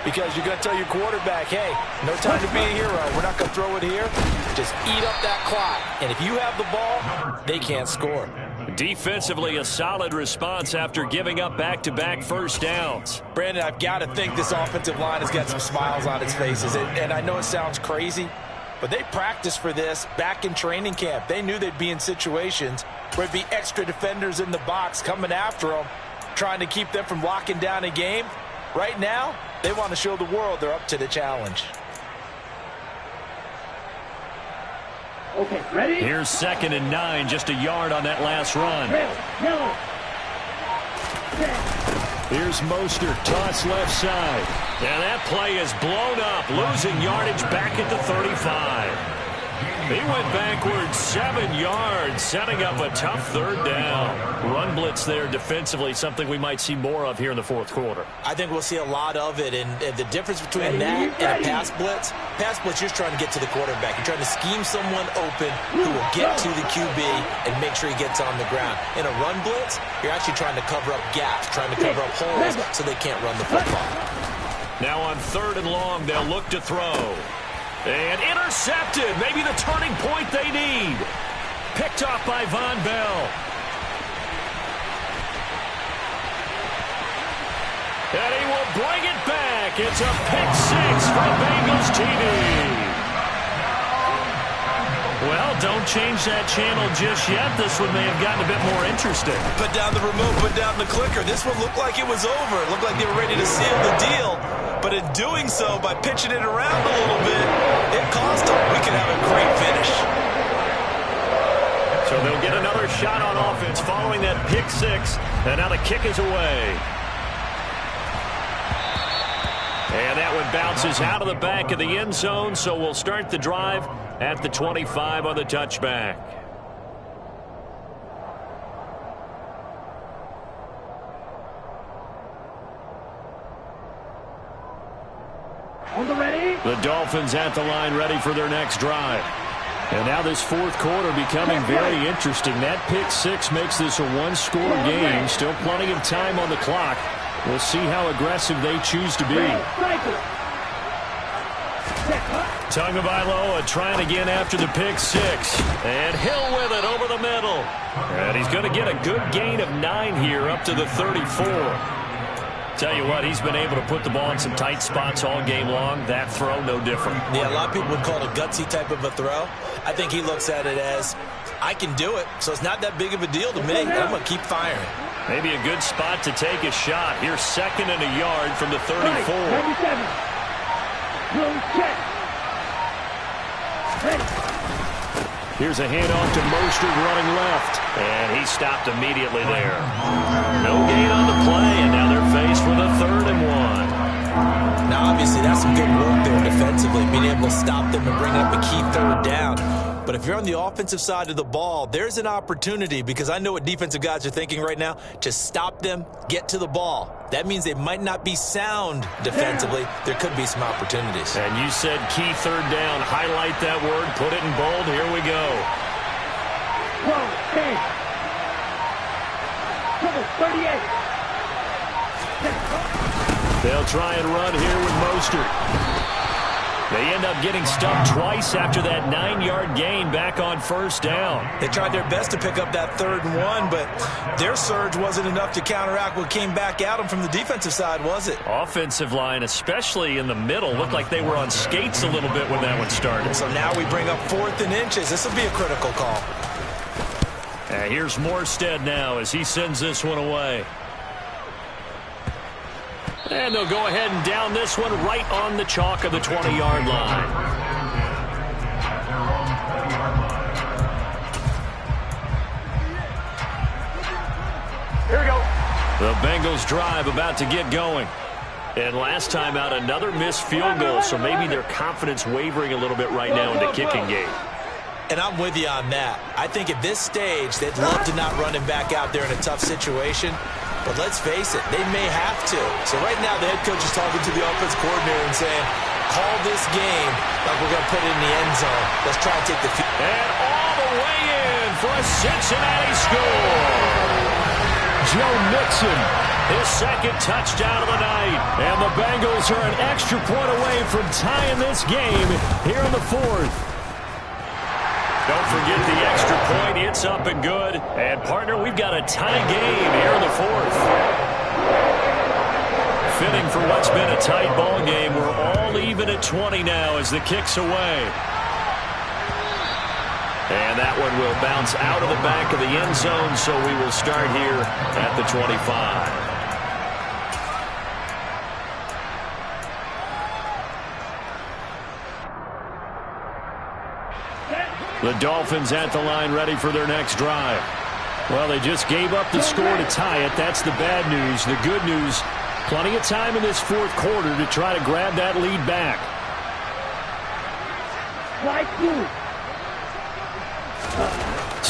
[SPEAKER 6] Because you're going to tell your quarterback, hey, no time to be a hero. We're not going to throw it here. Just eat up that clock. And if you have the ball, they can't score.
[SPEAKER 3] Defensively, a solid response after giving up back-to-back first downs.
[SPEAKER 6] Brandon, I've got to think this offensive line has got some smiles on its faces. And I know it sounds crazy, but they practiced for this back in training camp. They knew they'd be in situations where there'd be extra defenders in the box coming after them, trying to keep them from locking down a game. Right now, they want to show the world they're up to the challenge.
[SPEAKER 5] Okay, ready?
[SPEAKER 3] Here's 2nd and 9, just a yard on that last run.
[SPEAKER 5] Yellow.
[SPEAKER 3] Here's Mostert, toss left side. And that play is blown up, losing yardage back at the 35. He went backwards 7 yards, setting up a tough third down. Run blitz there defensively, something we might see more of here in the fourth quarter.
[SPEAKER 6] I think we'll see a lot of it, and the difference between that and a pass blitz, you're trying to get to the quarterback. You're trying to scheme someone open who will get to the QB and make sure he gets on the ground. In a run blitz, you're actually trying to cover up gaps, trying to cover up holes so they can't run the football.
[SPEAKER 3] Now on 3rd and long, they'll look to throw. And intercepted. Maybe the turning point they need. Picked off by Von Bell. And he will bring it back. It's a pick 6 from Bengals TV. Well, don't change that channel just yet. This one may have gotten a bit more interesting.
[SPEAKER 6] Put down the remote, put down the clicker. This one looked like it was over. It looked like they were ready to seal the deal. But in doing so, by pitching it around a little bit, it cost them. We could have a great finish.
[SPEAKER 3] So they'll get another shot on offense following that pick 6. And now the kick is away. And that one bounces out of the back of the end zone, so we'll start the drive at the 25 on the touchback. The Dolphins at the line ready for their next drive. And now this fourth quarter becoming very interesting. That pick 6 makes this a one-score game. Still plenty of time on the clock. We'll see how aggressive they choose to be. Tagovailoa trying again after the pick 6. And Hill with it over the middle. And he's going to get a good gain of 9 here up to the 34. Tell you what, he's been able to put the ball in some tight spots all game long. That throw, no different.
[SPEAKER 6] Yeah, a lot of people would call it a gutsy type of a throw. I think he looks at it as, I can do it, so it's not that big of a deal to me. I'm going to keep firing. Maybe a good spot to take a shot. Here's 2nd and a yard from the 34.
[SPEAKER 3] Here's a handoff to Mostert running left. And he stopped immediately there. No gain on the play, and now they're faced with a 3rd and 1.
[SPEAKER 6] Now, obviously, that's some good work there defensively, being able to stop them and bring up a key 3rd down. But if you're on the offensive side of the ball, there's an opportunity, because I know what defensive guys are thinking right now, to stop them, get to the ball. That means they might not be sound defensively. There could be some opportunities.
[SPEAKER 3] And you said key 3rd down. Highlight that word. Put it in bold. Here we go. 38. They'll try and run here with Mostert. They end up getting stumped twice after that 9-yard gain back on 1st down.
[SPEAKER 6] They tried their best to pick up that 3rd and 1, but their surge wasn't enough to counteract what came back at them from the defensive side, was it?
[SPEAKER 3] Offensive line, especially in the middle, looked like they were on skates a little bit when that one started.
[SPEAKER 6] So now we bring up 4th and inches. This will be a critical call.
[SPEAKER 3] And here's Morstead now as he sends this one away. And they'll go ahead and down this one right on the chalk of the 20-yard line. Here we go. The Bengals drive about to get going. And last time out, another missed field goal, so maybe their confidence wavering a little bit right now in the kicking game.
[SPEAKER 6] And I'm with you on that. I think at this stage, they'd love to not run him back out there in a tough situation. But let's face it, they may have to. So right now, the head coach is talking to the offense coordinator and saying, call this game like we're going to put it in the end zone. Let's try and take the field.
[SPEAKER 3] And all the way in for a Cincinnati score. Joe Mixon, his 2nd touchdown of the night. And the Bengals are an extra point away from tying this game here in the 4th. Don't forget the extra point. It's up and good. And, partner, we've got a tie game here in the 4th. Fitting for what's been a tight ball game. We're all even at 20 now as the kick's away. And that one will bounce out of the back of the end zone, so we will start here at the 25. The Dolphins at the line ready for their next drive. Well, they just gave up the score to tie it. That's the bad news. The good news, plenty of time in this 4th quarter to try to grab that lead back.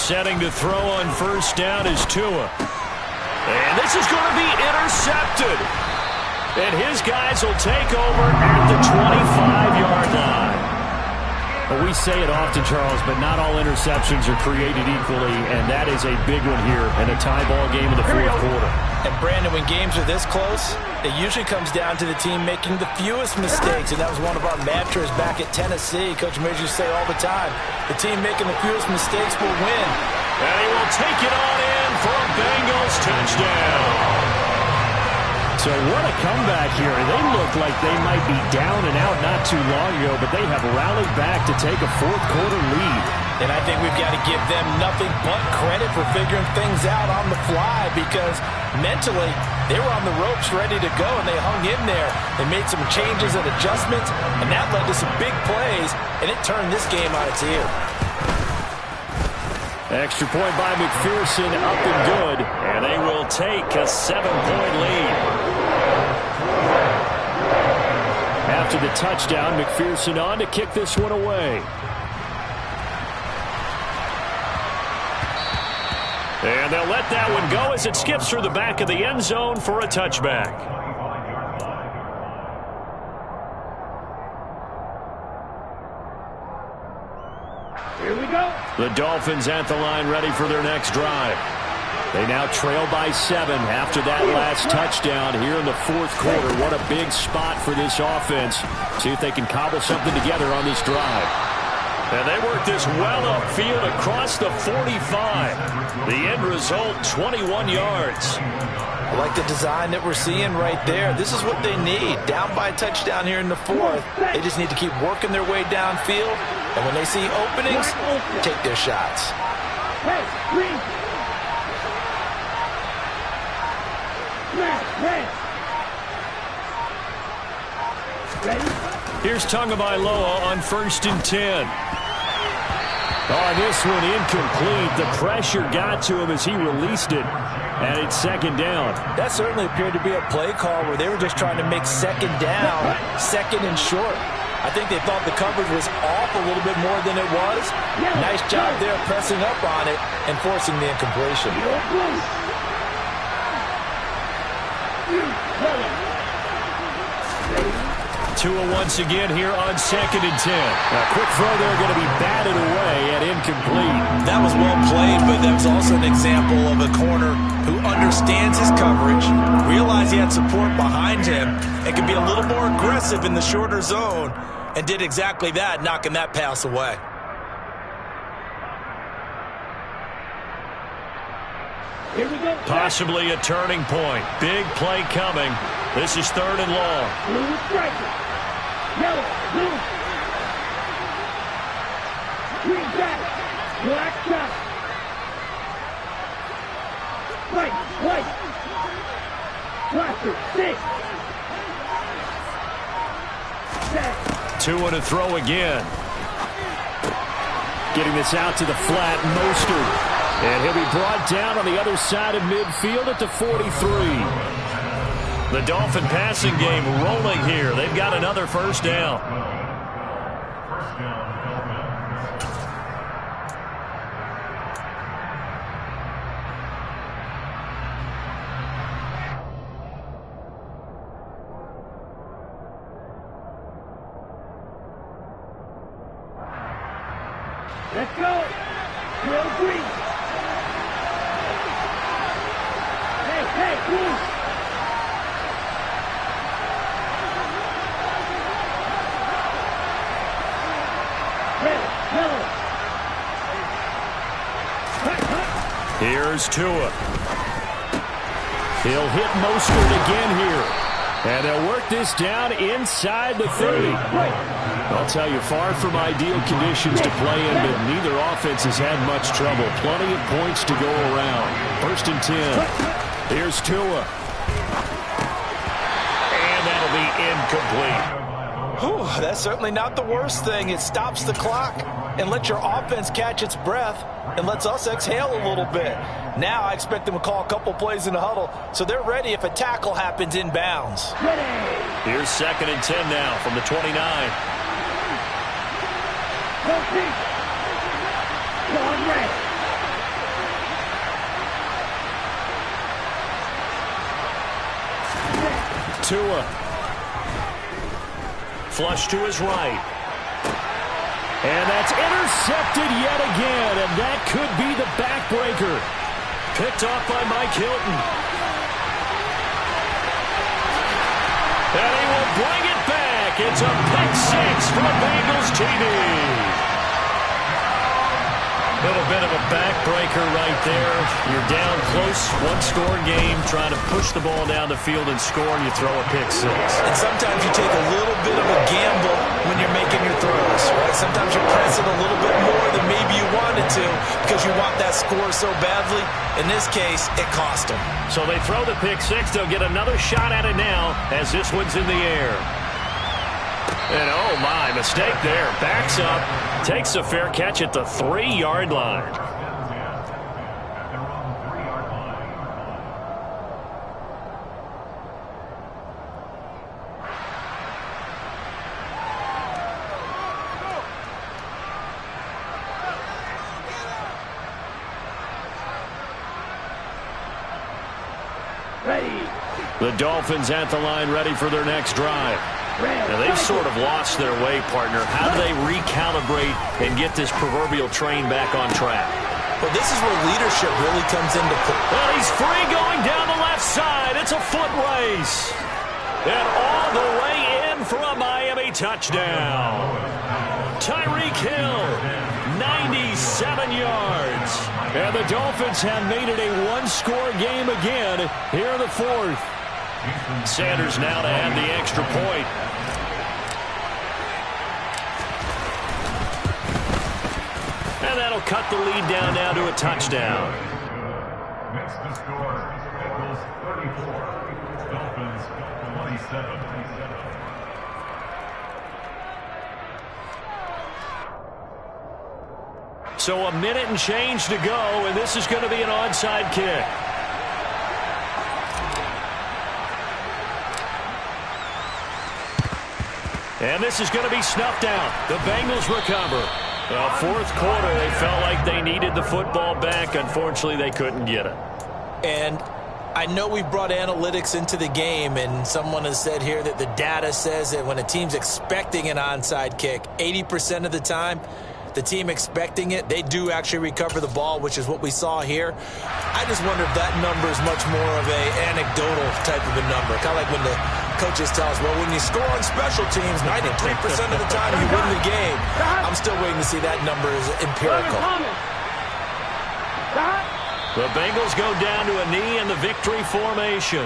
[SPEAKER 3] Setting to throw on first down is Tua. And this is going to be intercepted. And his guys will take over at the 25-yard line. Well, we say it often, Charles, but not all interceptions are created equally, and that is a big one here in a tie ball game in the fourth quarter.
[SPEAKER 6] And, Brandon, when games are this close, it usually comes down to the team making the fewest mistakes, and that was one of our mantras back at Tennessee. Coach Major used to say all the time, the team making the fewest mistakes will win.
[SPEAKER 3] And he will take it on in for a Bengals touchdown. So what a comeback here. They look like they might be down and out not too long ago, but they have rallied back to take a fourth quarter lead.
[SPEAKER 6] And I think we've got to give them nothing but credit for figuring things out on the fly, because mentally they were on the ropes ready to go, and they hung in there. They made some changes and adjustments, and that led to some big plays, and it turned this game on its ear.
[SPEAKER 3] Extra point by McPherson, up and good, and they will take a 7-point lead. After the touchdown, McPherson on to kick this one away. And they'll let that one go as it skips through the back of the end zone for a touchback.
[SPEAKER 5] Here we go.
[SPEAKER 3] The Dolphins at the line, ready for their next drive. They now trail by 7 after that last touchdown here in the fourth quarter. What a big spot for this offense. See if they can cobble something together on this drive. And they work this well upfield across the 45. The end result, 21 yards.
[SPEAKER 6] I like the design that we're seeing right there. This is what they need. Down by a touchdown here in the fourth. They just need to keep working their way downfield. And when they see openings, take their shots.
[SPEAKER 5] Hey, green.
[SPEAKER 3] Here's Tagovailoa on 1st and 10. Oh, this one incomplete. The pressure got to him as he released it, and it's 2nd down.
[SPEAKER 6] That certainly appeared to be a play call where they were just trying to make 2nd down, 2nd and short. I think they thought the coverage was off a little bit more than it was. Nice job there pressing up on it and forcing the incompletion.
[SPEAKER 3] Tua once again here on 2nd and 10. A quick throw there, going to be batted away and incomplete.
[SPEAKER 6] That was well played, but that was also an example of a corner who understands his coverage, realized he had support behind him, and can be a little more aggressive in the shorter zone, and did exactly that, knocking that pass away.
[SPEAKER 5] Here we go.
[SPEAKER 3] Possibly a turning point. Big play coming. This is 3rd and long.
[SPEAKER 5] Blue striker. Yellow, blue. Green back. Black shot. White. Blaster, 6.
[SPEAKER 3] Tua to throw again. Getting this out to the flat, Mostert. And he'll be brought down on the other side of midfield at the 43. The Dolphin passing game rolling here. They've got another 1st down.
[SPEAKER 5] Let's go. Real green. Hey, blue.
[SPEAKER 3] Here's Tua. He'll hit Mostert again here. And they'll work this down inside the 30. I'll tell you, far from ideal conditions to play in, but neither offense has had much trouble. Plenty of points to go around. 1st and 10. Here's Tua. And that'll be incomplete.
[SPEAKER 6] Whew, that's certainly not the worst thing. It stops the clock and lets your offense catch its breath and lets us exhale a little bit. Now I expect them to call a couple plays in the huddle so they're ready if a tackle happens inbounds.
[SPEAKER 3] Here's 2nd and 10 now from the 29. Tua. Flush to his right. And that's intercepted yet again, and that could be the backbreaker. Picked off by Mike Hilton. And he will bring it back. It's a pick six from Bengals TV. A little bit of a backbreaker right there. You're down close, one-score game, trying to push the ball down the field and score, and you throw a pick six.
[SPEAKER 6] And sometimes you take a little bit of a gamble when you're making your throws, right? Sometimes you're pressing a little bit more than maybe you wanted to because you want that score so badly. In this case, it cost them.
[SPEAKER 3] So they throw the pick six. They'll get another shot at it now as this one's in the air. And oh my, mistake there. Backs up, takes a fair catch at the 3-yard line.
[SPEAKER 5] Ready.
[SPEAKER 3] The Dolphins at the line, ready for their next drive. Now, they've sort of lost their way, partner. How do they recalibrate and get this proverbial train back on track?
[SPEAKER 6] Well, this is where leadership really comes into play.
[SPEAKER 3] Well, he's free going down the left side. It's a foot race. And all the way in for a Miami touchdown. Tyreek Hill, 97 yards. And the Dolphins have made it a one-score game again here in the fourth. Sanders now to add the extra point. And that'll cut the lead down now to a touchdown.
[SPEAKER 8] Makes the score Bengals 34, Dolphins 27.
[SPEAKER 3] So a minute and change to go, and this is going to be an onside kick. And this is going to be snuffed out. The Bengals recover. Well, fourth quarter, they felt like they needed the football back. Unfortunately, they couldn't get it.
[SPEAKER 6] And I know we've brought analytics into the game, and someone has said here that the data says that when a team's expecting an onside kick, 80% of the time, the team expecting it, they do actually recover the ball, which is what we saw here. I just wonder if that number is much more of a anecdotal type of a number. Kind of like when the coaches tell us, well, when you score on special teams, 93% of the time you win the game. I'm still waiting to see that number is empirical.
[SPEAKER 3] The Bengals go down to a knee in the victory formation.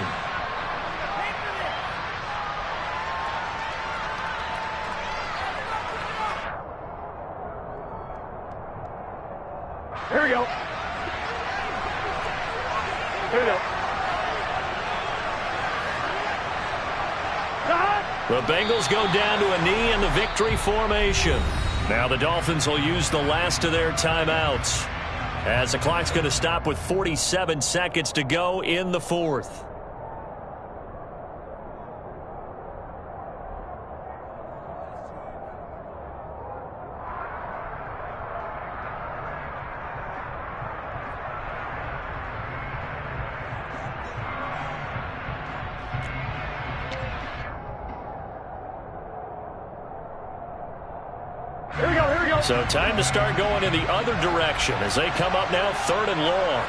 [SPEAKER 5] Here we go. Here we go.
[SPEAKER 3] The Bengals go down to a knee in the victory formation. Now the Dolphins will use the last of their timeouts, as the clock's going to stop with 47 seconds to go in the fourth. So time to start going in the other direction as they come up now 3rd and long.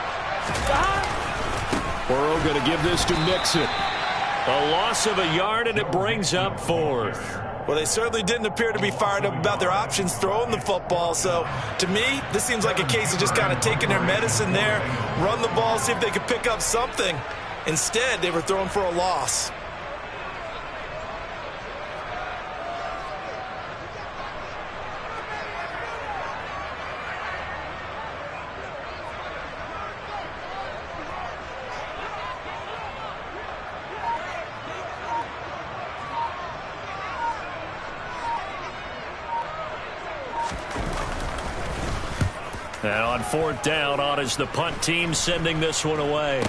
[SPEAKER 9] Burrow going to give this to Mixon.
[SPEAKER 3] A loss of a yard, and it brings up 4th.
[SPEAKER 6] Well, they certainly didn't appear to be fired up about their options throwing the football. So, to me, this seems like a case of just kind of taking their medicine there, run the ball, see if they could pick up something. Instead, they were throwing for a loss.
[SPEAKER 3] And on 4th down, on is the punt team sending this one away.